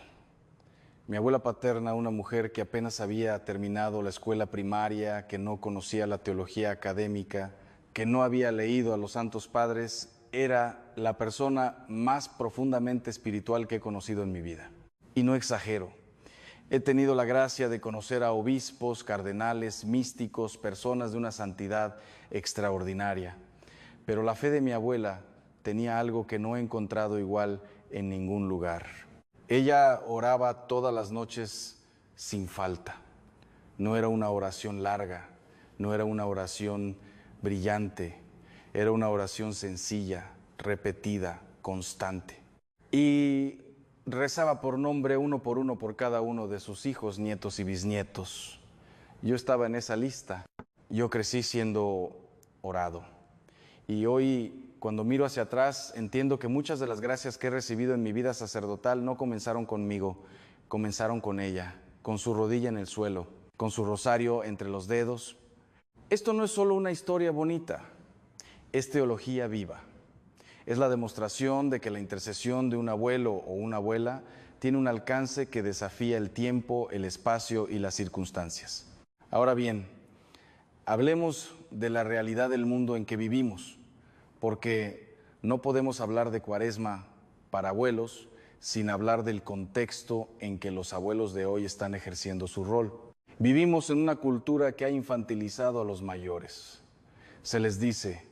Mi abuela paterna, una mujer que apenas había terminado la escuela primaria, que no conocía la teología académica, que no había leído a los santos padres, era la persona más profundamente espiritual que he conocido en mi vida. Y no exagero. He tenido la gracia de conocer a obispos, cardenales, místicos, personas de una santidad extraordinaria. Pero la fe de mi abuela tenía algo que no he encontrado igual en ningún lugar. Ella oraba todas las noches sin falta. No era una oración larga, no era una oración brillante, era una oración sencilla, repetida, constante. Y rezaba por nombre uno por cada uno de sus hijos, nietos y bisnietos. Yo estaba en esa lista. Yo crecí siendo orado. Y hoy, cuando miro hacia atrás, entiendo que muchas de las gracias que he recibido en mi vida sacerdotal no comenzaron conmigo, comenzaron con ella, con su rodilla en el suelo, con su rosario entre los dedos. Esto no es solo una historia bonita, es teología viva. Es la demostración de que la intercesión de un abuelo o una abuela tiene un alcance que desafía el tiempo, el espacio y las circunstancias. Ahora bien, hablemos de la realidad del mundo en que vivimos, porque no podemos hablar de Cuaresma para abuelos sin hablar del contexto en que los abuelos de hoy están ejerciendo su rol. Vivimos en una cultura que ha infantilizado a los mayores. Se les dice: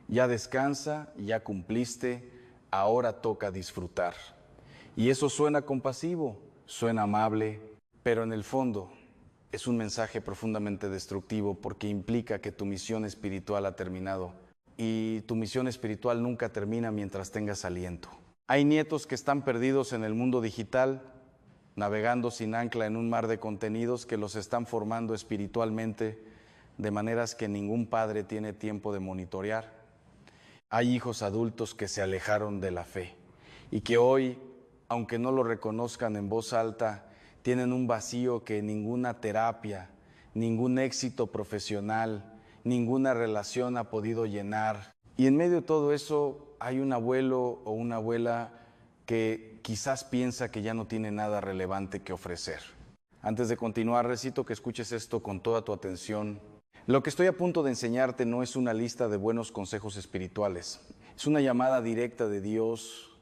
ya descansa, ya cumpliste, ahora toca disfrutar. Y eso suena compasivo, suena amable, pero en el fondo es un mensaje profundamente destructivo porque implica que tu misión espiritual ha terminado. Y tu misión espiritual nunca termina mientras tengas aliento. Hay nietos que están perdidos en el mundo digital, navegando sin ancla en un mar de contenidos que los están formando espiritualmente de maneras que ningún padre tiene tiempo de monitorear. Hay hijos adultos que se alejaron de la fe y que hoy, aunque no lo reconozcan en voz alta, tienen un vacío que ninguna terapia, ningún éxito profesional, ninguna relación ha podido llenar. Y en medio de todo eso hay un abuelo o una abuela que quizás piensa que ya no tiene nada relevante que ofrecer. Antes de continuar, recito que escuches esto con toda tu atención. Lo que estoy a punto de enseñarte no es una lista de buenos consejos espirituales. Es una llamada directa de Dios,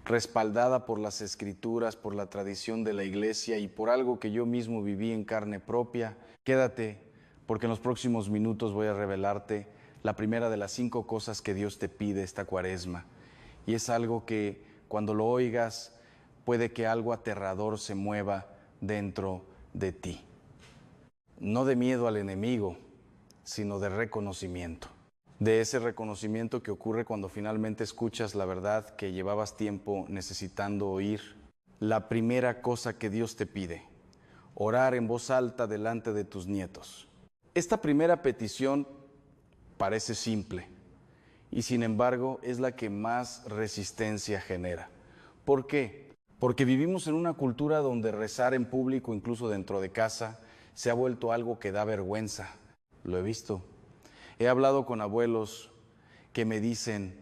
respaldada por las Escrituras, por la tradición de la Iglesia y por algo que yo mismo viví en carne propia. Quédate, porque en los próximos minutos voy a revelarte la primera de las 5 cosas que Dios te pide esta Cuaresma. Y es algo que cuando lo oigas puede que algo aterrador se mueva dentro de ti. No de miedo al enemigo, sino de reconocimiento. De ese reconocimiento que ocurre cuando finalmente escuchas la verdad que llevabas tiempo necesitando oír. La primera cosa que Dios te pide: orar en voz alta delante de tus nietos. Esta primera petición parece simple y sin embargo es la que más resistencia genera. ¿Por qué? Porque vivimos en una cultura donde rezar en público, incluso dentro de casa, se ha vuelto algo que da vergüenza. Lo he visto. He hablado con abuelos que me dicen: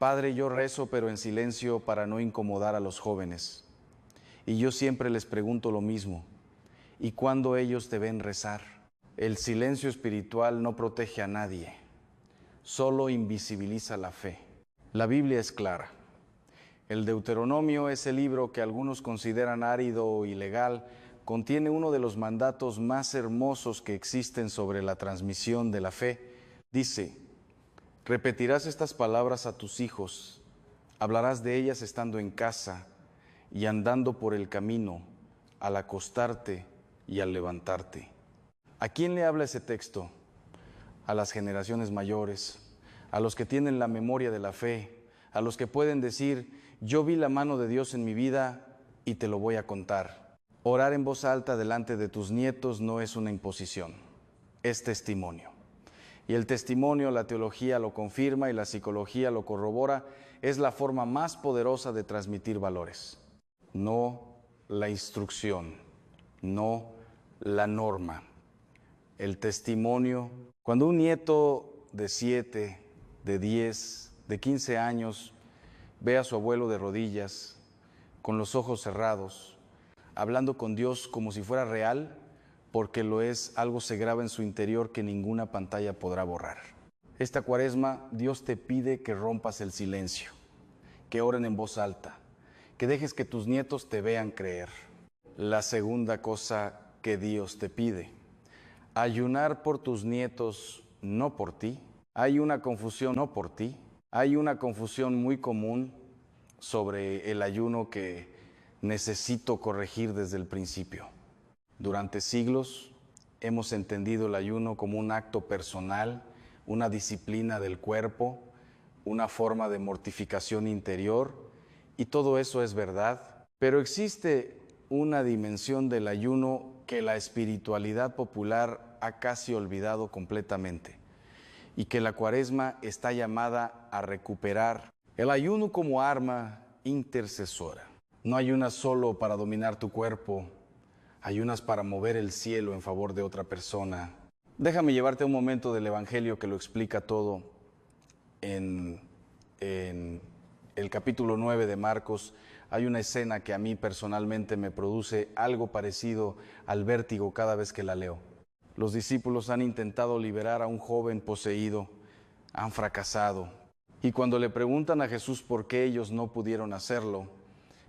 padre, yo rezo pero en silencio para no incomodar a los jóvenes. Y yo siempre les pregunto lo mismo: ¿y cuándo ellos te ven rezar? El silencio espiritual no protege a nadie, solo invisibiliza la fe. La Biblia es clara. El Deuteronomio, ese libro que algunos consideran árido o ilegal, contiene uno de los mandatos más hermosos que existen sobre la transmisión de la fe. Dice: repetirás estas palabras a tus hijos, hablarás de ellas estando en casa y andando por el camino, al acostarte y al levantarte. ¿A quién le habla ese texto? A las generaciones mayores, a los que tienen la memoria de la fe, a los que pueden decir: yo vi la mano de Dios en mi vida y te lo voy a contar. Orar en voz alta delante de tus nietos no es una imposición, es testimonio. Y el testimonio, la teología lo confirma y la psicología lo corrobora, es la forma más poderosa de transmitir valores. No la instrucción, no la norma. El testimonio. Cuando un nieto de 7, de 10, de 15 años ve a su abuelo de rodillas, con los ojos cerrados, hablando con Dios como si fuera real, porque lo es, algo se graba en su interior que ninguna pantalla podrá borrar. Esta Cuaresma, Dios te pide que rompas el silencio, que oren en voz alta, que dejes que tus nietos te vean creer. La segunda cosa que Dios te pide, ayunar por tus nietos, no por ti. Hay una confusión, no por ti. Hay una confusión muy común sobre el ayuno que necesito corregir desde el principio. Durante siglos hemos entendido el ayuno como un acto personal, una disciplina del cuerpo, una forma de mortificación interior, y todo eso es verdad, pero existe una dimensión del ayuno que la espiritualidad popular ha casi olvidado completamente y que la Cuaresma está llamada a recuperar. El ayuno como arma intercesora. No ayunas solo para dominar tu cuerpo, ayunas para mover el cielo en favor de otra persona. Déjame llevarte a un momento del Evangelio que lo explica todo en el capítulo 9 de Marcos. Hay una escena que a mí personalmente me produce algo parecido al vértigo cada vez que la leo. Los discípulos han intentado liberar a un joven poseído, han fracasado. Y cuando le preguntan a Jesús por qué ellos no pudieron hacerlo,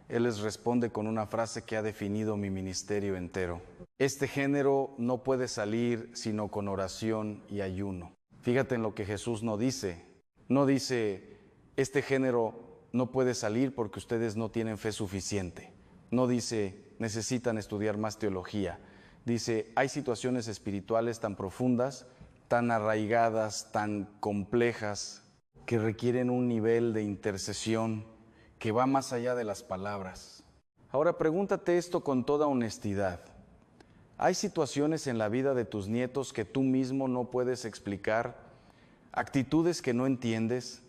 Él les responde con una frase que ha definido mi ministerio entero. Este género no puede salir sino con oración y ayuno. Fíjate en lo que Jesús no dice. No dice, este género no puede salir porque ustedes no tienen fe suficiente. No dice, necesitan estudiar más teología. Dice, hay situaciones espirituales tan profundas, tan arraigadas, tan complejas, que requieren un nivel de intercesión que va más allá de las palabras. Ahora pregúntate esto con toda honestidad. ¿Hay situaciones en la vida de tus nietos que tú mismo no puedes explicar? ¿Actitudes que no entiendes?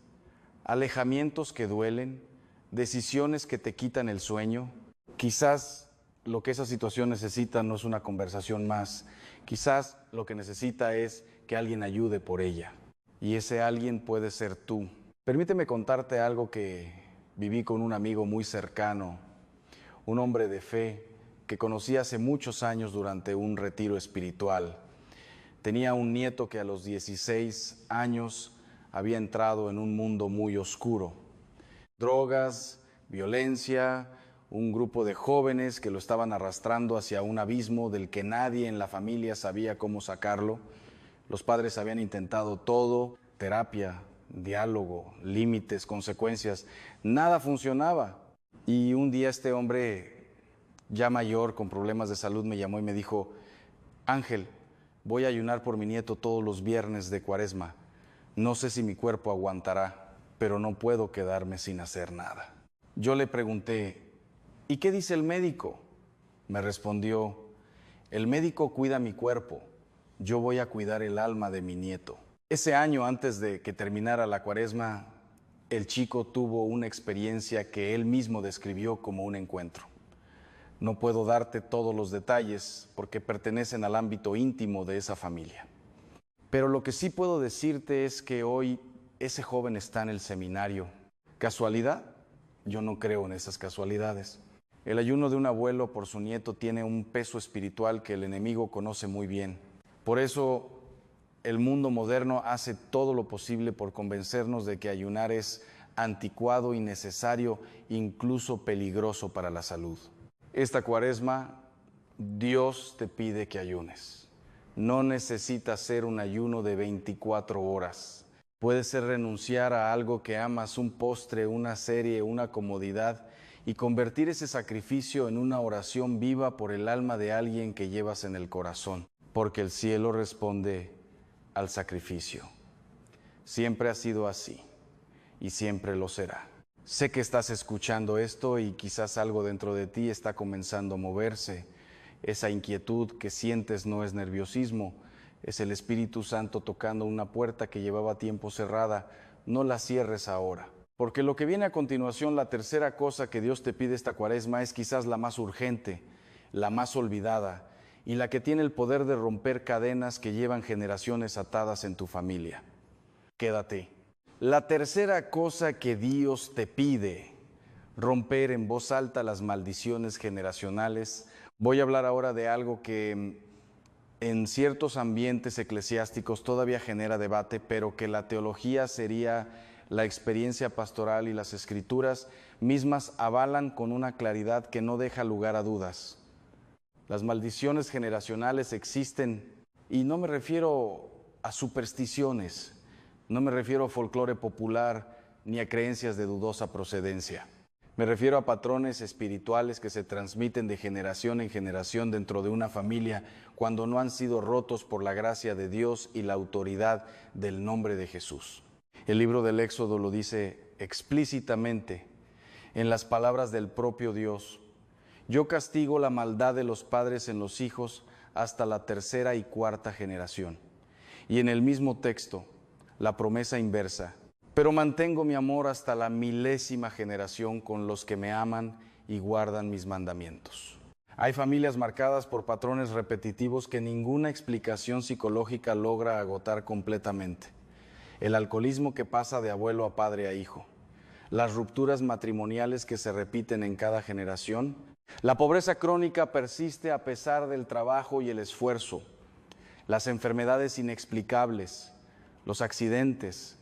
¿Alejamientos que duelen? ¿Decisiones que te quitan el sueño? Quizás lo que esa situación necesita no es una conversación más. Quizás lo que necesita es que alguien ayude por ella. Y ese alguien puede ser tú. Permíteme contarte algo que viví con un amigo muy cercano, un hombre de fe que conocí hace muchos años durante un retiro espiritual. Tenía un nieto que a los 16 años había entrado en un mundo muy oscuro. Drogas, violencia, un grupo de jóvenes que lo estaban arrastrando hacia un abismo del que nadie en la familia sabía cómo sacarlo. Los padres habían intentado todo, terapia, diálogo, límites, consecuencias. Nada funcionaba. Y un día este hombre, ya mayor, con problemas de salud, me llamó y me dijo, Ángel, voy a ayunar por mi nieto todos los viernes de Cuaresma. No sé si mi cuerpo aguantará, pero no puedo quedarme sin hacer nada. Yo le pregunté, ¿y qué dice el médico? Me respondió, el médico cuida mi cuerpo, yo voy a cuidar el alma de mi nieto. Ese año, antes de que terminara la Cuaresma, el chico tuvo una experiencia que él mismo describió como un encuentro. No puedo darte todos los detalles porque pertenecen al ámbito íntimo de esa familia. Pero lo que sí puedo decirte es que hoy ese joven está en el seminario. ¿Casualidad? Yo no creo en esas casualidades. El ayuno de un abuelo por su nieto tiene un peso espiritual que el enemigo conoce muy bien. Por eso el mundo moderno hace todo lo posible por convencernos de que ayunar es anticuado, innecesario, incluso peligroso para la salud. Esta Cuaresma, Dios te pide que ayunes. No necesita ser un ayuno de 24 horas. Puede ser renunciar a algo que amas, un postre, una serie, una comodidad, y convertir ese sacrificio en una oración viva por el alma de alguien que llevas en el corazón, porque el cielo responde al sacrificio. Siempre ha sido así y siempre lo será. Sé que estás escuchando esto y quizás algo dentro de ti está comenzando a moverse. Esa inquietud que sientes no es nerviosismo, es el Espíritu Santo tocando una puerta que llevaba tiempo cerrada. No la cierres ahora, porque lo que viene a continuación, la tercera cosa que Dios te pide esta Cuaresma, es quizás la más urgente, la más olvidada y la que tiene el poder de romper cadenas que llevan generaciones atadas en tu familia. Quédate. La tercera cosa que Dios te pide, romper en voz alta las maldiciones generacionales. Voy a hablar ahora de algo que en ciertos ambientes eclesiásticos todavía genera debate, pero que la teología sería la experiencia pastoral y las escrituras mismas avalan con una claridad que no deja lugar a dudas. Las maldiciones generacionales existen, y no me refiero a supersticiones, no me refiero a folclore popular ni a creencias de dudosa procedencia. Me refiero a patrones espirituales que se transmiten de generación en generación dentro de una familia cuando no han sido rotos por la gracia de Dios y la autoridad del nombre de Jesús. El libro del Éxodo lo dice explícitamente en las palabras del propio Dios: yo castigo la maldad de los padres en los hijos hasta la tercera y cuarta generación. Y en el mismo texto, la promesa inversa: pero mantengo mi amor hasta la milésima generación con los que me aman y guardan mis mandamientos. Hay familias marcadas por patrones repetitivos que ninguna explicación psicológica logra agotar completamente. El alcoholismo que pasa de abuelo a padre a hijo, las rupturas matrimoniales que se repiten en cada generación, la pobreza crónica persiste a pesar del trabajo y el esfuerzo, las enfermedades inexplicables, los accidentes,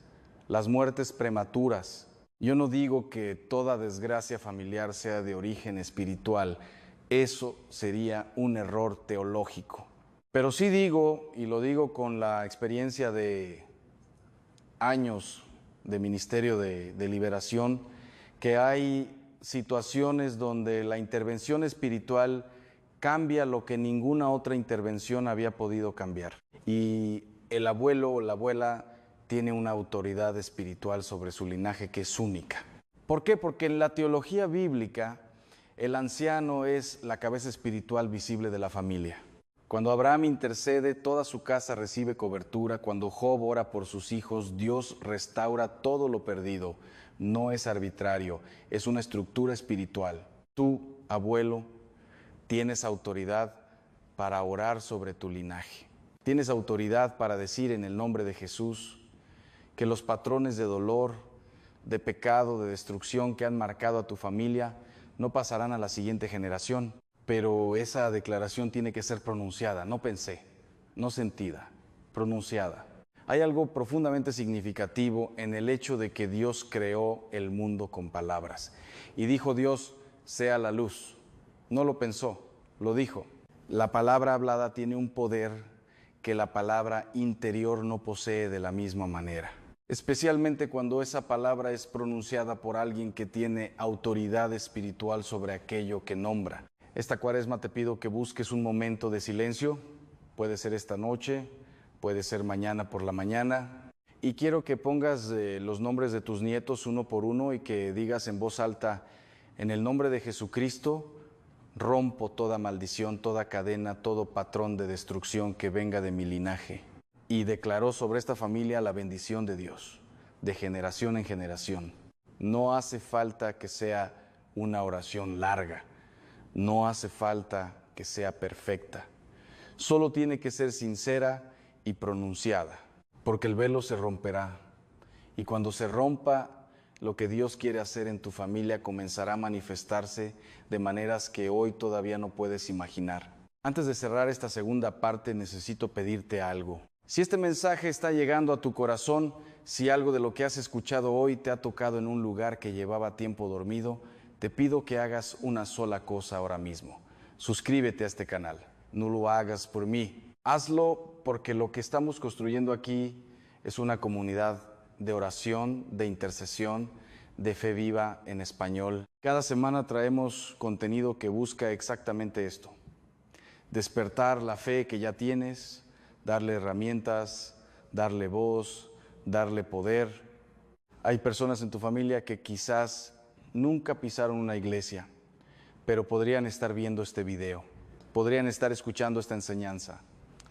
las muertes prematuras. Yo no digo que toda desgracia familiar sea de origen espiritual, eso sería un error teológico. Pero sí digo, y lo digo con la experiencia de años de ministerio de liberación, que hay situaciones donde la intervención espiritual cambia lo que ninguna otra intervención había podido cambiar. Y el abuelo o la abuela tiene una autoridad espiritual sobre su linaje que es única. ¿Por qué? Porque en la teología bíblica el anciano es la cabeza espiritual visible de la familia. Cuando Abraham intercede, toda su casa recibe cobertura. Cuando Job ora por sus hijos, Dios restaura todo lo perdido. No es arbitrario, es una estructura espiritual. Tú, abuelo, tienes autoridad para orar sobre tu linaje. Tienes autoridad para decir en el nombre de Jesús que los patrones de dolor, de pecado, de destrucción que han marcado a tu familia no pasarán a la siguiente generación. Pero esa declaración tiene que ser pronunciada, no pensé, no sentida, pronunciada. Hay algo profundamente significativo en el hecho de que Dios creó el mundo con palabras. Y dijo Dios, sea la luz. No lo pensó, lo dijo. La palabra hablada tiene un poder que la palabra interior no posee de la misma manera. Especialmente cuando esa palabra es pronunciada por alguien que tiene autoridad espiritual sobre aquello que nombra. Esta cuaresma te pido que busques un momento de silencio, puede ser esta noche, puede ser mañana por la mañana, y quiero que pongas los nombres de tus nietos uno por uno y que digas en voz alta: en el nombre de Jesucristo, rompo toda maldición, toda cadena, todo patrón de destrucción que venga de mi linaje. Y declaró sobre esta familia la bendición de Dios, de generación en generación. No hace falta que sea una oración larga. No hace falta que sea perfecta, solo tiene que ser sincera y pronunciada, porque el velo se romperá, y cuando se rompa, lo que Dios quiere hacer en tu familia comenzará a manifestarse de maneras que hoy todavía no puedes imaginar. Antes de cerrar esta segunda parte, necesito pedirte algo. Si este mensaje está llegando a tu corazón, si algo de lo que has escuchado hoy te ha tocado en un lugar que llevaba tiempo dormido, te pido que hagas una sola cosa ahora mismo. Suscríbete a este canal. No lo hagas por mí. Hazlo porque lo que estamos construyendo aquí es una comunidad de oración, de intercesión, de fe viva en español. Cada semana traemos contenido que busca exactamente esto: despertar la fe que ya tienes, darle herramientas, darle voz, darle poder. Hay personas en tu familia que quizás nunca pisaron una iglesia, pero podrían estar viendo este video, podrían estar escuchando esta enseñanza.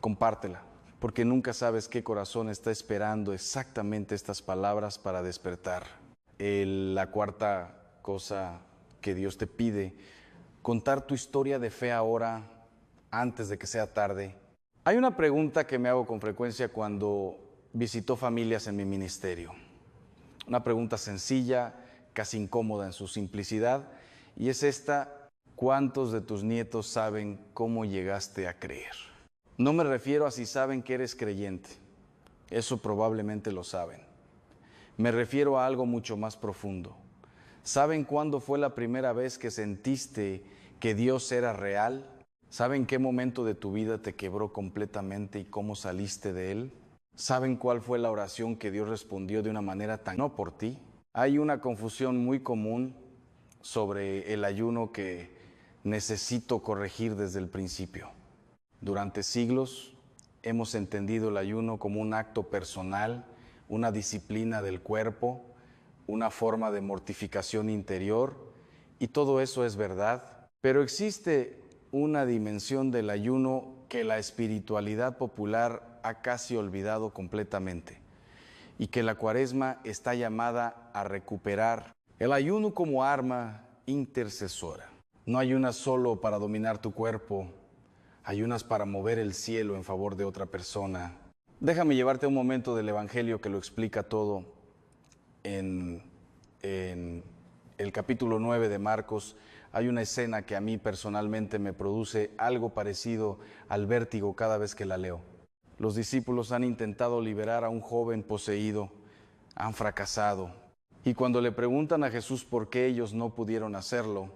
Compártela, porque nunca sabes qué corazón está esperando exactamente estas palabras para despertar. La cuarta cosa que Dios te pide: contar tu historia de fe ahora, antes de que sea tarde. Hay una pregunta que me hago con frecuencia cuando visito familias en mi ministerio. Una pregunta sencilla, casi incómoda en su simplicidad, y es esta: ¿cuántos de tus nietos saben cómo llegaste a creer? No me refiero a si saben que eres creyente, eso probablemente lo saben. Me refiero a algo mucho más profundo. ¿Saben cuándo fue la primera vez que sentiste que Dios era real? ¿Saben qué momento de tu vida te quebró completamente y cómo saliste de él? ¿Saben cuál fue la oración que Dios respondió de una manera tan no por ti? Hay una confusión muy común sobre el ayuno que necesito corregir desde el principio. Durante siglos hemos entendido el ayuno como un acto personal, una disciplina del cuerpo, una forma de mortificación interior, y todo eso es verdad, pero existe una dimensión del ayuno que la espiritualidad popular ha casi olvidado completamente y que la Cuaresma está llamada a recuperar. El ayuno como arma intercesora. No ayunas solo para dominar tu cuerpo, ayunas para mover el cielo en favor de otra persona. Déjame llevarte un momento del Evangelio que lo explica todo en el capítulo 9 de Marcos. Hay una escena que a mí personalmente me produce algo parecido al vértigo cada vez que la leo. Los discípulos han intentado liberar a un joven poseído, han fracasado. Y cuando le preguntan a Jesús por qué ellos no pudieron hacerlo,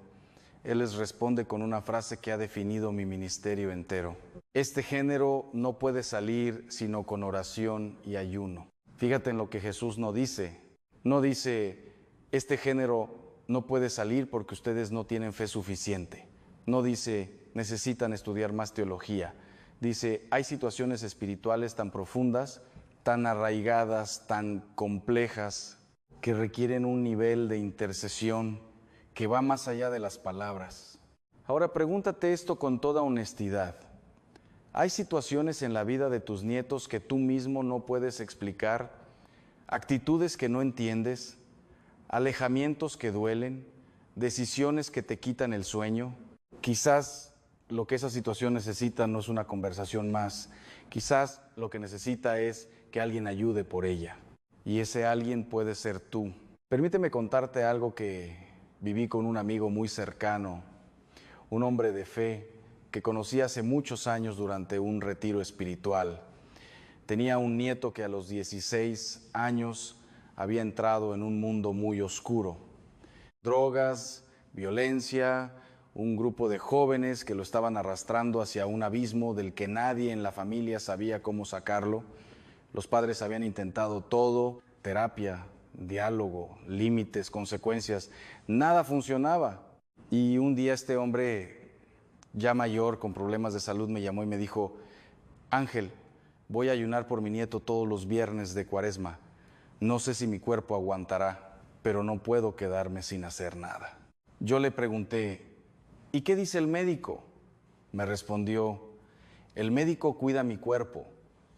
Él les responde con una frase que ha definido mi ministerio entero. Este género no puede salir sino con oración y ayuno. Fíjate en lo que Jesús no dice. No dice, este género no puede salir porque ustedes no tienen fe suficiente. No dice, necesitan estudiar más teología. Dice, hay situaciones espirituales tan profundas, tan arraigadas, tan complejas, que requieren un nivel de intercesión que va más allá de las palabras. Ahora pregúntate esto con toda honestidad. ¿Hay situaciones en la vida de tus nietos que tú mismo no puedes explicar? ¿Actitudes que no entiendes? ¿Alejamientos que duelen? ¿Decisiones que te quitan el sueño? Quizás lo que esa situación necesita no es una conversación más. Quizás lo que necesita es que alguien ayude por ella. Y ese alguien puede ser tú. Permíteme contarte algo que viví con un amigo muy cercano, un hombre de fe que conocí hace muchos años durante un retiro espiritual. Tenía un nieto que a los 16 años había entrado en un mundo muy oscuro. Drogas, violencia, un grupo de jóvenes que lo estaban arrastrando hacia un abismo del que nadie en la familia sabía cómo sacarlo. Los padres habían intentado todo, terapia, diálogo, límites, consecuencias. Nada funcionaba. Y un día este hombre, ya mayor, con problemas de salud, me llamó y me dijo, Ángel, voy a ayunar por mi nieto todos los viernes de Cuaresma. No sé si mi cuerpo aguantará, pero no puedo quedarme sin hacer nada. Yo le pregunté, ¿y qué dice el médico? Me respondió, el médico cuida mi cuerpo,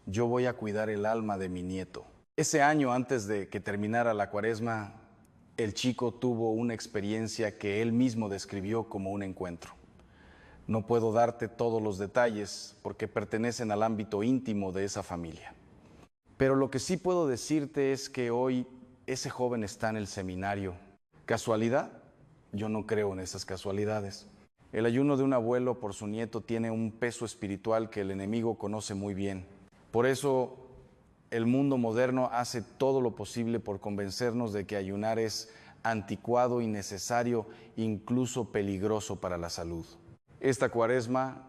yo voy a cuidar el alma de mi nieto. Ese año, antes de que terminara la Cuaresma, el chico tuvo una experiencia que él mismo describió como un encuentro. No puedo darte todos los detalles porque pertenecen al ámbito íntimo de esa familia. Pero lo que sí puedo decirte es que hoy ese joven está en el seminario. ¿Casualidad? Yo no creo en esas casualidades. El ayuno de un abuelo por su nieto tiene un peso espiritual que el enemigo conoce muy bien. Por eso el mundo moderno hace todo lo posible por convencernos de que ayunar es anticuado, innecesario, incluso peligroso para la salud. Esta Cuaresma,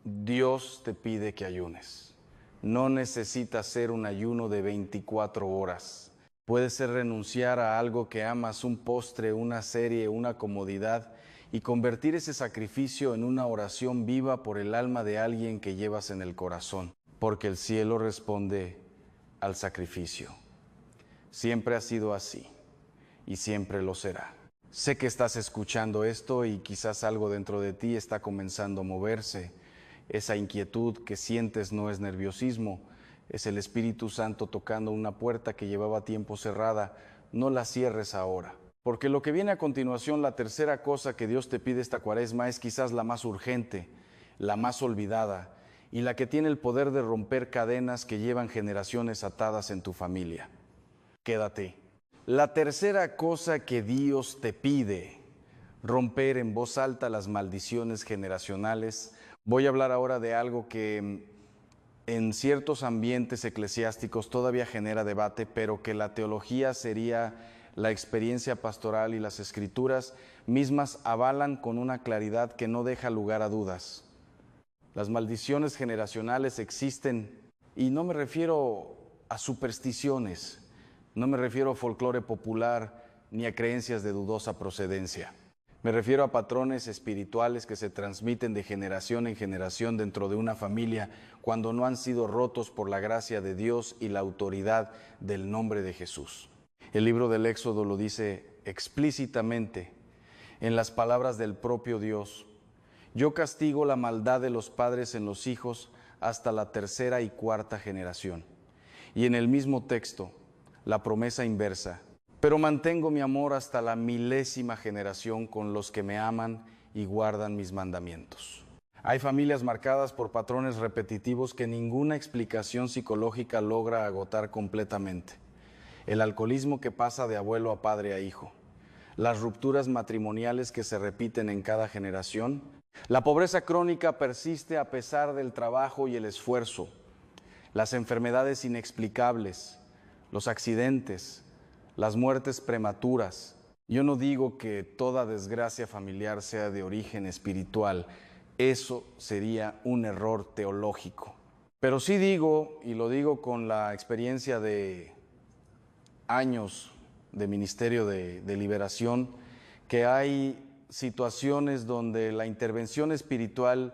Dios te pide que ayunes. No necesitas ser un ayuno de 24 horas. Puede ser renunciar a algo que amas, un postre, una serie, una comodidad, y convertir ese sacrificio en una oración viva por el alma de alguien que llevas en el corazón, porque el cielo responde al sacrificio. Siempre ha sido así y siempre lo será. Sé que estás escuchando esto y quizás algo dentro de ti está comenzando a moverse. Esa inquietud que sientes no es nerviosismo, es el Espíritu Santo tocando una puerta que llevaba tiempo cerrada. No la cierres ahora, porque lo que viene a continuación, la tercera cosa que Dios te pide esta Cuaresma, es quizás la más urgente, la más olvidada y la que tiene el poder de romper cadenas que llevan generaciones atadas en tu familia. Quédate, La tercera cosa que Dios te pide, romper en voz alta las maldiciones generacionales. Voy a hablar ahora de algo que en ciertos ambientes eclesiásticos todavía genera debate, pero que la teología sería la experiencia pastoral y las escrituras mismas avalan con una claridad que no deja lugar a dudas. Las maldiciones generacionales existen, y no me refiero a supersticiones, no me refiero a folclore popular ni a creencias de dudosa procedencia. Me refiero a patrones espirituales que se transmiten de generación en generación dentro de una familia cuando no han sido rotos por la gracia de Dios y la autoridad del nombre de Jesús. El libro del Éxodo lo dice explícitamente en las palabras del propio Dios. Yo castigo la maldad de los padres en los hijos hasta la tercera y cuarta generación. Y en el mismo texto, la promesa inversa. Pero mantengo mi amor hasta la milésima generación con los que me aman y guardan mis mandamientos. Hay familias marcadas por patrones repetitivos que ninguna explicación psicológica logra agotar completamente. El alcoholismo que pasa de abuelo a padre a hijo. Las rupturas matrimoniales que se repiten en cada generación. La pobreza crónica persiste a pesar del trabajo y el esfuerzo. Las enfermedades inexplicables, los accidentes, las muertes prematuras. Yo no digo que toda desgracia familiar sea de origen espiritual. Eso sería un error teológico. Pero sí digo, y lo digo con la experiencia de años de ministerio de liberación, que hay situaciones donde la intervención espiritual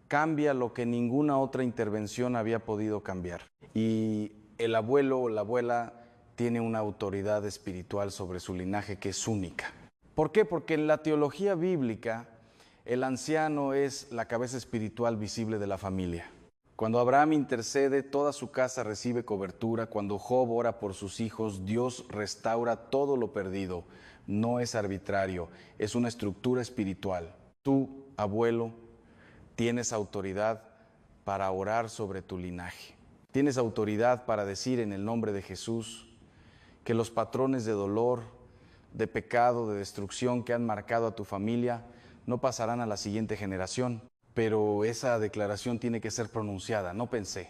cambia lo que ninguna otra intervención había podido cambiar. Y el abuelo o la abuela tiene una autoridad espiritual sobre su linaje que es única. ¿Por qué? Porque en la teología bíblica el anciano es la cabeza espiritual visible de la familia. Cuando Abraham intercede, toda su casa recibe cobertura. Cuando Job ora por sus hijos, Dios restaura todo lo perdido. No es arbitrario, es una estructura espiritual. Tú, abuelo, tienes autoridad para orar sobre tu linaje. Tienes autoridad para decir en el nombre de Jesús que los patrones de dolor, de pecado, de destrucción que han marcado a tu familia no pasarán a la siguiente generación. Pero esa declaración tiene que ser pronunciada, no pensé,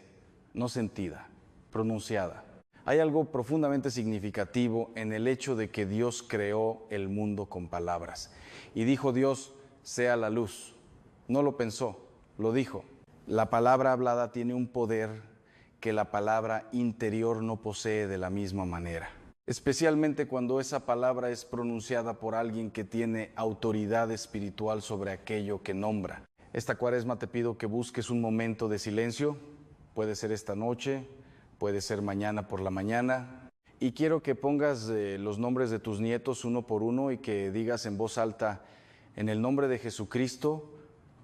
no sentida, pronunciada. Hay algo profundamente significativo en el hecho de que Dios creó el mundo con palabras. Y dijo Dios, sea la luz. No lo pensó, lo dijo. La palabra hablada tiene un poder que la palabra interior no posee de la misma manera. Especialmente cuando esa palabra es pronunciada por alguien que tiene autoridad espiritual sobre aquello que nombra. Esta cuaresma te pido que busques un momento de silencio, puede ser esta noche, puede ser mañana por la mañana, y quiero que pongas los nombres de tus nietos uno por uno y que digas en voz alta, en el nombre de Jesucristo,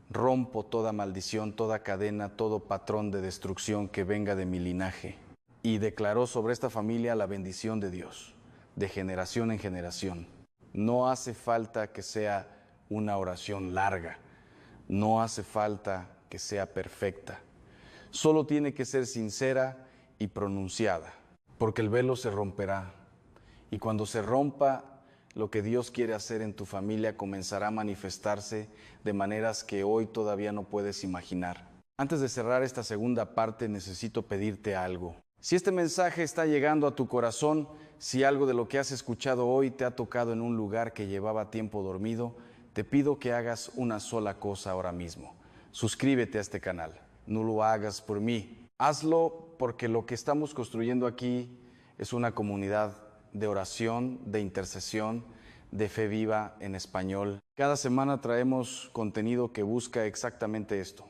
rompo toda maldición, toda cadena, todo patrón de destrucción que venga de mi linaje. Y declaró sobre esta familia la bendición de Dios, de generación en generación. No hace falta que sea una oración larga. No hace falta que sea perfecta, solo tiene que ser sincera y pronunciada, porque el velo se romperá. Y cuando se rompa, lo que Dios quiere hacer en tu familia comenzará a manifestarse de maneras que hoy todavía no puedes imaginar. Antes de cerrar esta segunda parte, necesito pedirte algo. Si este mensaje está llegando a tu corazón, si algo de lo que has escuchado hoy te ha tocado en un lugar que llevaba tiempo dormido, te pido que hagas una sola cosa ahora mismo. Suscríbete a este canal. No lo hagas por mí. Hazlo porque lo que estamos construyendo aquí es una comunidad de oración, de intercesión, de fe viva en español. Cada semana traemos contenido que busca exactamente esto.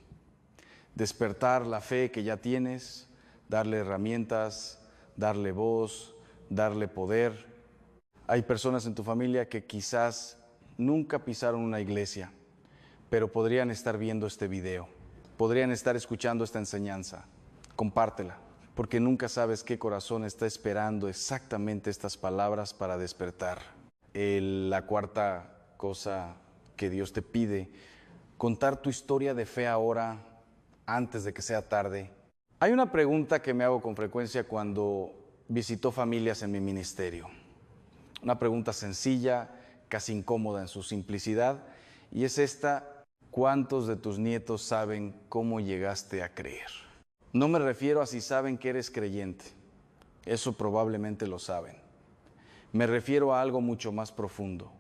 Despertar la fe que ya tienes, darle herramientas, darle voz, darle poder. Hay personas en tu familia que quizás nunca pisaron una iglesia, pero podrían estar viendo este video, podrían estar escuchando esta enseñanza. Compártela, porque nunca sabes qué corazón está esperando exactamente estas palabras para despertar. La cuarta cosa que Dios te pide, contar tu historia de fe ahora, antes de que sea tarde. Hay una pregunta que me hago con frecuencia cuando visito familias en mi ministerio. Una pregunta sencilla, casi incómoda en su simplicidad, y es esta: ¿cuántos de tus nietos saben cómo llegaste a creer? No me refiero a si saben que eres creyente, eso probablemente lo saben. Me refiero a algo mucho más profundo.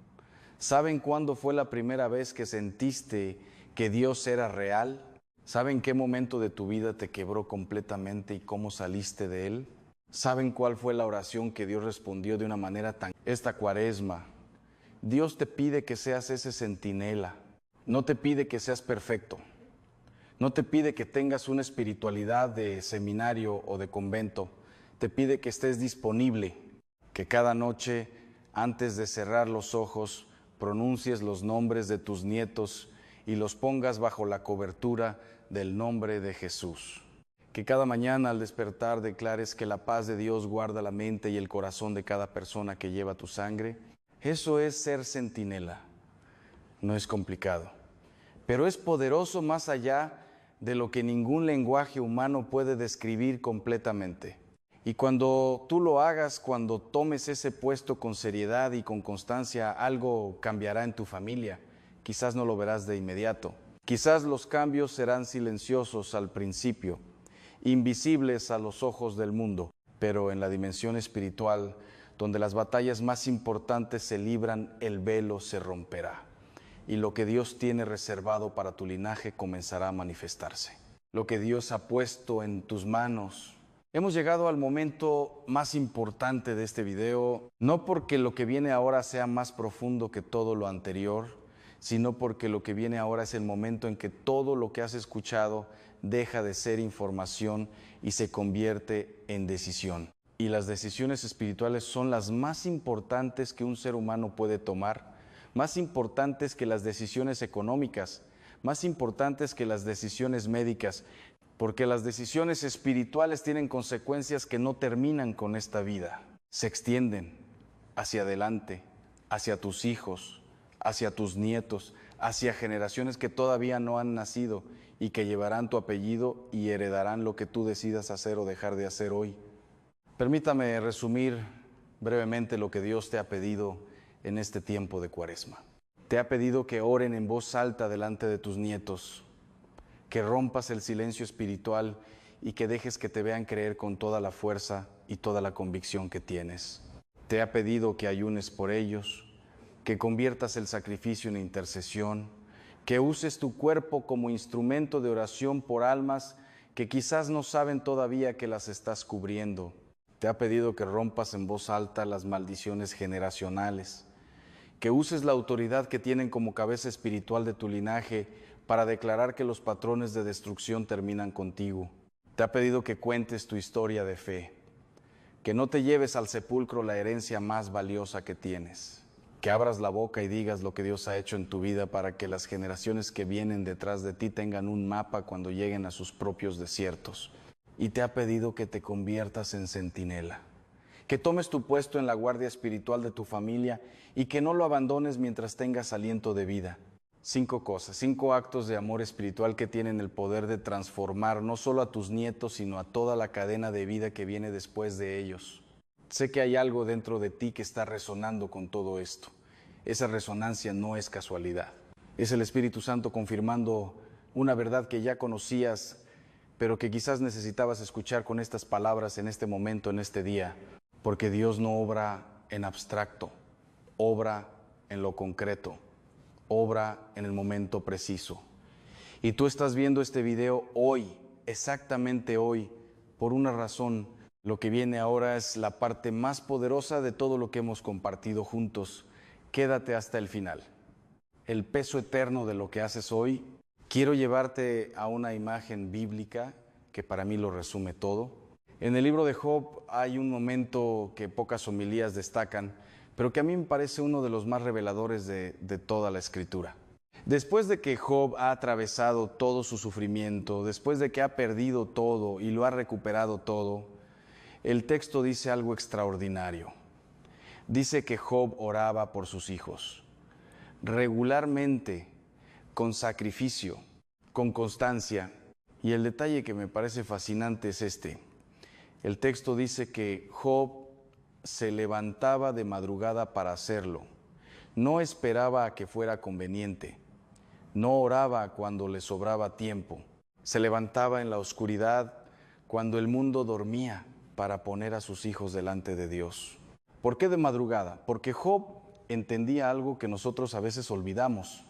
¿Saben cuándo fue la primera vez que sentiste que Dios era real? ¿Saben qué momento de tu vida te quebró completamente y cómo saliste de él? ¿Saben cuál fue la oración que Dios respondió de una manera tan... Esta Cuaresma, Dios te pide que seas ese centinela, no te pide que seas perfecto, no te pide que tengas una espiritualidad de seminario o de convento, te pide que estés disponible, que cada noche, antes de cerrar los ojos, pronuncies los nombres de tus nietos y los pongas bajo la cobertura del nombre de Jesús. Que cada mañana al despertar declares que la paz de Dios guarda la mente y el corazón de cada persona que lleva tu sangre. Eso es ser centinela. No es complicado, pero es poderoso más allá de lo que ningún lenguaje humano puede describir completamente. Y cuando tú lo hagas, cuando tomes ese puesto con seriedad y con constancia, algo cambiará en tu familia. Quizás no lo verás de inmediato. Quizás los cambios serán silenciosos al principio, invisibles a los ojos del mundo, pero en la dimensión espiritual, donde las batallas más importantes se libran, el velo se romperá. Y lo que Dios tiene reservado para tu linaje comenzará a manifestarse. Lo que Dios ha puesto en tus manos. Hemos llegado al momento más importante de este video, no porque lo que viene ahora sea más profundo que todo lo anterior, sino porque lo que viene ahora es el momento en que todo lo que has escuchado deja de ser información y se convierte en decisión. Y las decisiones espirituales son las más importantes que un ser humano puede tomar, más importantes que las decisiones económicas, más importantes que las decisiones médicas, porque las decisiones espirituales tienen consecuencias que no terminan con esta vida, se extienden hacia adelante, hacia tus hijos, hacia tus nietos, hacia generaciones que todavía no han nacido y que llevarán tu apellido y heredarán lo que tú decidas hacer o dejar de hacer hoy. Permítame resumir brevemente lo que Dios te ha pedido en este tiempo de Cuaresma. Te ha pedido que oren en voz alta delante de tus nietos, que rompas el silencio espiritual y que dejes que te vean creer con toda la fuerza y toda la convicción que tienes. Te ha pedido que ayunes por ellos, que conviertas el sacrificio en intercesión, que uses tu cuerpo como instrumento de oración por almas que quizás no saben todavía que las estás cubriendo. Te ha pedido que rompas en voz alta las maldiciones generacionales, que uses la autoridad que tienen como cabeza espiritual de tu linaje para declarar que los patrones de destrucción terminan contigo. Te ha pedido que cuentes tu historia de fe, que no te lleves al sepulcro la herencia más valiosa que tienes, que abras la boca y digas lo que Dios ha hecho en tu vida para que las generaciones que vienen detrás de ti tengan un mapa cuando lleguen a sus propios desiertos. Y te ha pedido que te conviertas en centinela, que tomes tu puesto en la guardia espiritual de tu familia y que no lo abandones mientras tengas aliento de vida. 5 cosas, 5 actos de amor espiritual que tienen el poder de transformar no solo a tus nietos, sino a toda la cadena de vida que viene después de ellos. Sé que hay algo dentro de ti que está resonando con todo esto. Esa resonancia no es casualidad. Es el Espíritu Santo confirmando una verdad que ya conocías, pero que quizás necesitabas escuchar con estas palabras en este momento, en este día. Porque Dios no obra en abstracto, obra en lo concreto, obra en el momento preciso. Y tú estás viendo este video hoy, exactamente hoy, por una razón. Lo que viene ahora es la parte más poderosa de todo lo que hemos compartido juntos. Quédate hasta el final. El peso eterno de lo que haces hoy. Quiero llevarte a una imagen bíblica que para mí lo resume todo. En el libro de Job hay un momento que pocas homilías destacan, pero que a mí me parece uno de los más reveladores de toda la Escritura. Después de que Job ha atravesado todo su sufrimiento, después de que ha perdido todo y lo ha recuperado todo, el texto dice algo extraordinario. Dice que Job oraba por sus hijos, regularmente, con sacrificio, con constancia. Y el detalle que me parece fascinante es este. El texto dice que Job se levantaba de madrugada para hacerlo. No esperaba a que fuera conveniente. No oraba cuando le sobraba tiempo. Se levantaba en la oscuridad cuando el mundo dormía para poner a sus hijos delante de Dios. ¿Por qué de madrugada? Porque Job entendía algo que nosotros a veces olvidamos.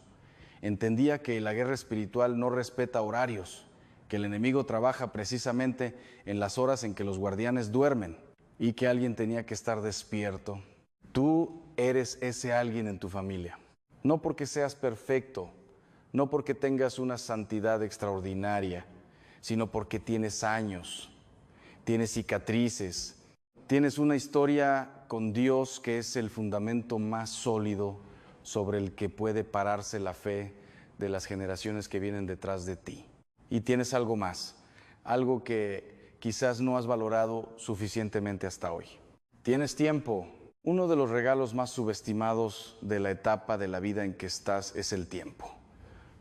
Entendía que la guerra espiritual no respeta horarios, que el enemigo trabaja precisamente en las horas en que los guardianes duermen y que alguien tenía que estar despierto. Tú eres ese alguien en tu familia. No porque seas perfecto, no porque tengas una santidad extraordinaria, sino porque tienes años, tienes cicatrices, tienes una historia con Dios que es el fundamento más sólido sobre el que puede pararse la fe de las generaciones que vienen detrás de ti. Y tienes algo más, algo que quizás no has valorado suficientemente hasta hoy. Tienes tiempo. Uno de los regalos más subestimados de la etapa de la vida en que estás es el tiempo.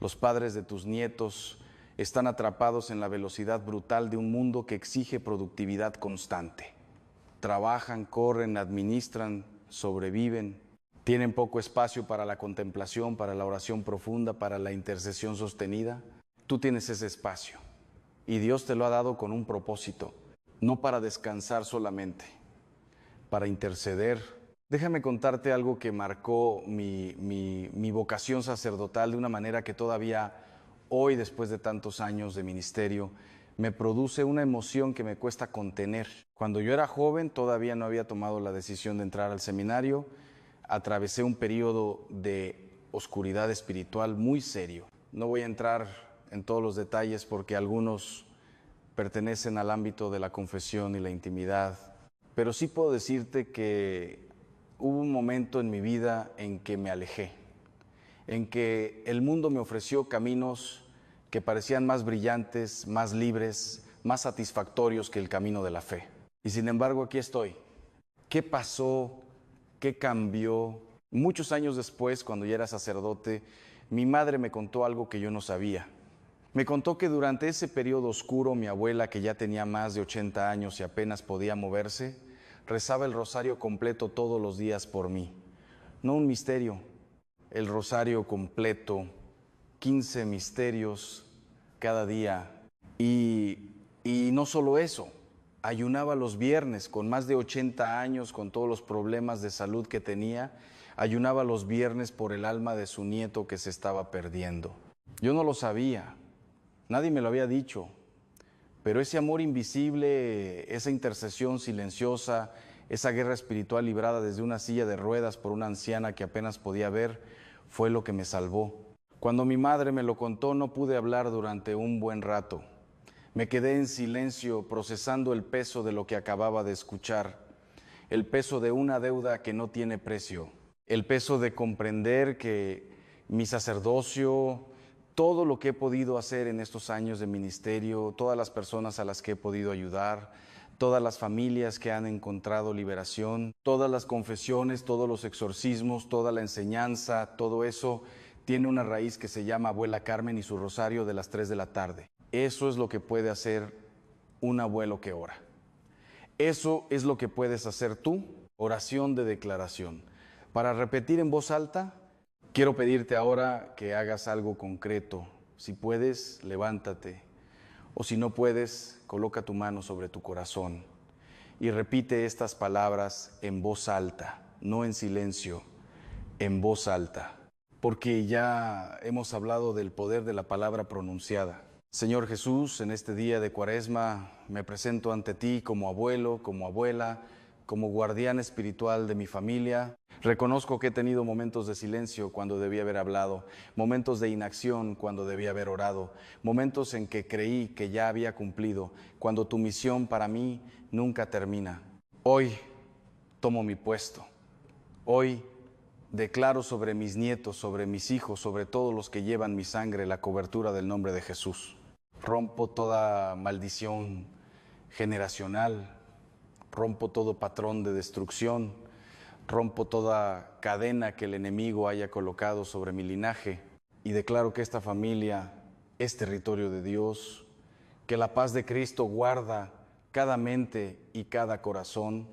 Los padres de tus nietos están atrapados en la velocidad brutal de un mundo que exige productividad constante. Trabajan, corren, administran, sobreviven. Tienen poco espacio para la contemplación, para la oración profunda, para la intercesión sostenida. Tú tienes ese espacio y Dios te lo ha dado con un propósito, no para descansar solamente, para interceder. Déjame contarte algo que marcó mi vocación sacerdotal de una manera que todavía hoy, después de tantos años de ministerio, me produce una emoción que me cuesta contener. Cuando yo era joven, todavía no había tomado la decisión de entrar al seminario, atravesé un periodo de oscuridad espiritual muy serio. No voy a entrar en todos los detalles porque algunos pertenecen al ámbito de la confesión y la intimidad, pero sí puedo decirte que hubo un momento en mi vida en que me alejé, en que el mundo me ofreció caminos que parecían más brillantes, más libres, más satisfactorios que el camino de la fe. Y sin embargo, aquí estoy. ¿Qué pasó? ¿Qué cambió? Muchos años después, cuando ya era sacerdote, mi madre me contó algo que yo no sabía. Me contó que durante ese periodo oscuro, mi abuela, que ya tenía más de 80 años y apenas podía moverse, rezaba el rosario completo todos los días por mí. No un misterio, el rosario completo, 15 misterios cada día. Y no solo eso, ayunaba los viernes, con más de 80 años, con todos los problemas de salud que tenía, ayunaba los viernes por el alma de su nieto que se estaba perdiendo. Yo no lo sabía, nadie me lo había dicho, pero ese amor invisible, esa intercesión silenciosa, esa guerra espiritual librada desde una silla de ruedas por una anciana que apenas podía ver, fue lo que me salvó. Cuando mi madre me lo contó, no pude hablar durante un buen rato. Me quedé en silencio procesando el peso de lo que acababa de escuchar, el peso de una deuda que no tiene precio, el peso de comprender que mi sacerdocio, todo lo que he podido hacer en estos años de ministerio, todas las personas a las que he podido ayudar, todas las familias que han encontrado liberación, todas las confesiones, todos los exorcismos, toda la enseñanza, todo eso tiene una raíz que se llama Abuela Carmen y su rosario de las 3 de la tarde. Eso es lo que puede hacer un abuelo que ora. Eso es lo que puedes hacer tú, oración de declaración. Para repetir en voz alta, quiero pedirte ahora que hagas algo concreto. Si puedes, levántate. O si no puedes, coloca tu mano sobre tu corazón y repite estas palabras en voz alta, no en silencio, en voz alta. Porque ya hemos hablado del poder de la palabra pronunciada. Señor Jesús, en este día de Cuaresma me presento ante ti como abuelo, como abuela, como guardián espiritual de mi familia. Reconozco que he tenido momentos de silencio cuando debí haber hablado, momentos de inacción cuando debí haber orado, momentos en que creí que ya había cumplido, cuando tu misión para mí nunca termina. Hoy tomo mi puesto. Hoy declaro sobre mis nietos, sobre mis hijos, sobre todos los que llevan mi sangre, la cobertura del nombre de Jesús. Rompo toda maldición generacional, rompo todo patrón de destrucción, rompo toda cadena que el enemigo haya colocado sobre mi linaje y declaro que esta familia es territorio de Dios, que la paz de Cristo guarda cada mente y cada corazón,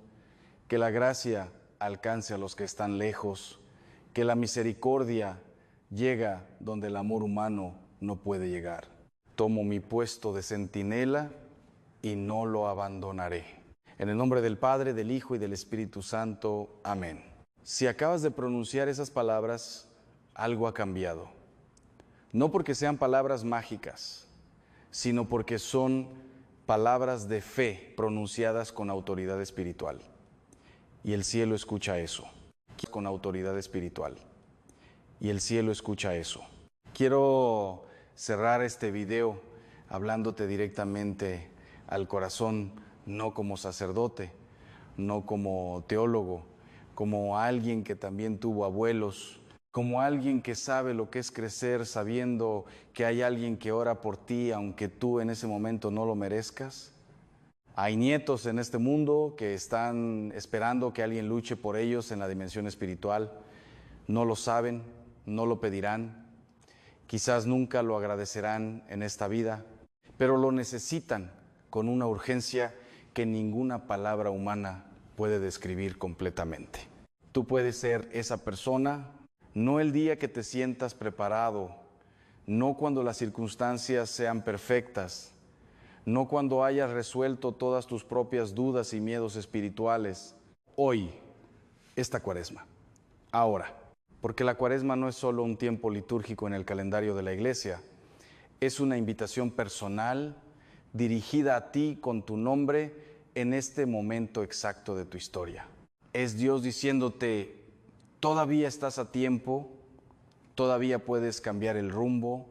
que la gracia alcance a los que están lejos, que la misericordia llega donde el amor humano no puede llegar. Tomo mi puesto de centinela y no lo abandonaré. En el nombre del Padre, del Hijo y del Espíritu Santo. Amén. Si acabas de pronunciar esas palabras, algo ha cambiado. No porque sean palabras mágicas, sino porque son palabras de fe pronunciadas con autoridad espiritual. Y el cielo escucha eso, con autoridad espiritual. Y el cielo escucha eso. Quiero cerrar este video hablándote directamente al corazón, no como sacerdote, no como teólogo, como alguien que también tuvo abuelos, como alguien que sabe lo que es crecer sabiendo que hay alguien que ora por ti aunque tú en ese momento no lo merezcas. Hay nietos en este mundo que están esperando que alguien luche por ellos en la dimensión espiritual. No lo saben, no lo pedirán, quizás nunca lo agradecerán en esta vida, pero lo necesitan con una urgencia que ninguna palabra humana puede describir completamente. Tú puedes ser esa persona, no el día que te sientas preparado, no cuando las circunstancias sean perfectas, no cuando hayas resuelto todas tus propias dudas y miedos espirituales. Hoy, esta Cuaresma, ahora, porque la Cuaresma no es solo un tiempo litúrgico en el calendario de la Iglesia, es una invitación personal dirigida a ti con tu nombre en este momento exacto de tu historia. Es Dios diciéndote, todavía estás a tiempo, todavía puedes cambiar el rumbo,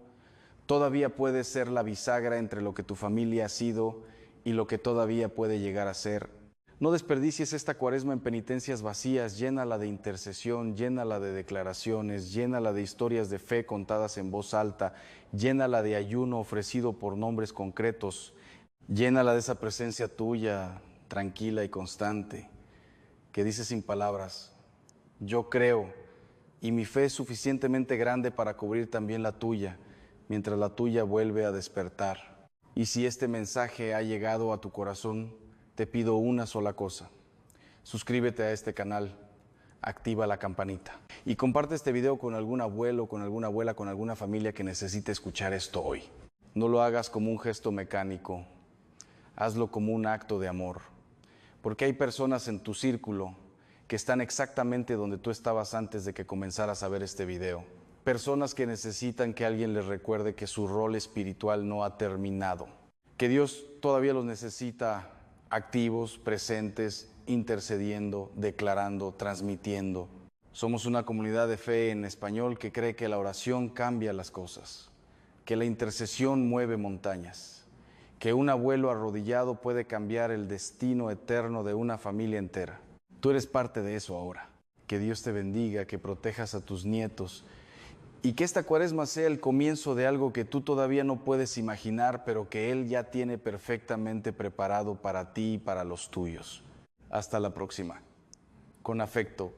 todavía puedes ser la bisagra entre lo que tu familia ha sido y lo que todavía puede llegar a ser. No desperdicies esta Cuaresma en penitencias vacías, llénala de intercesión, llénala de declaraciones, llénala de historias de fe contadas en voz alta, llénala de ayuno ofrecido por nombres concretos, llénala de esa presencia tuya, tranquila y constante, que dice sin palabras, yo creo, y mi fe es suficientemente grande para cubrir también la tuya, mientras la tuya vuelve a despertar. Y si este mensaje ha llegado a tu corazón, te pido una sola cosa. Suscríbete a este canal, activa la campanita y comparte este video con algún abuelo, con alguna abuela, con alguna familia que necesite escuchar esto hoy. No lo hagas como un gesto mecánico, hazlo como un acto de amor, porque hay personas en tu círculo que están exactamente donde tú estabas antes de que comenzaras a ver este video. Personas que necesitan que alguien les recuerde que su rol espiritual no ha terminado, que Dios todavía los necesita activos, presentes, intercediendo, declarando, transmitiendo. Somos una comunidad de fe en español que cree que la oración cambia las cosas, que la intercesión mueve montañas, que un abuelo arrodillado puede cambiar el destino eterno de una familia entera. Tú eres parte de eso ahora. Que Dios te bendiga, que protejas a tus nietos y que esta Cuaresma sea el comienzo de algo que tú todavía no puedes imaginar, pero que Él ya tiene perfectamente preparado para ti y para los tuyos. Hasta la próxima. Con afecto.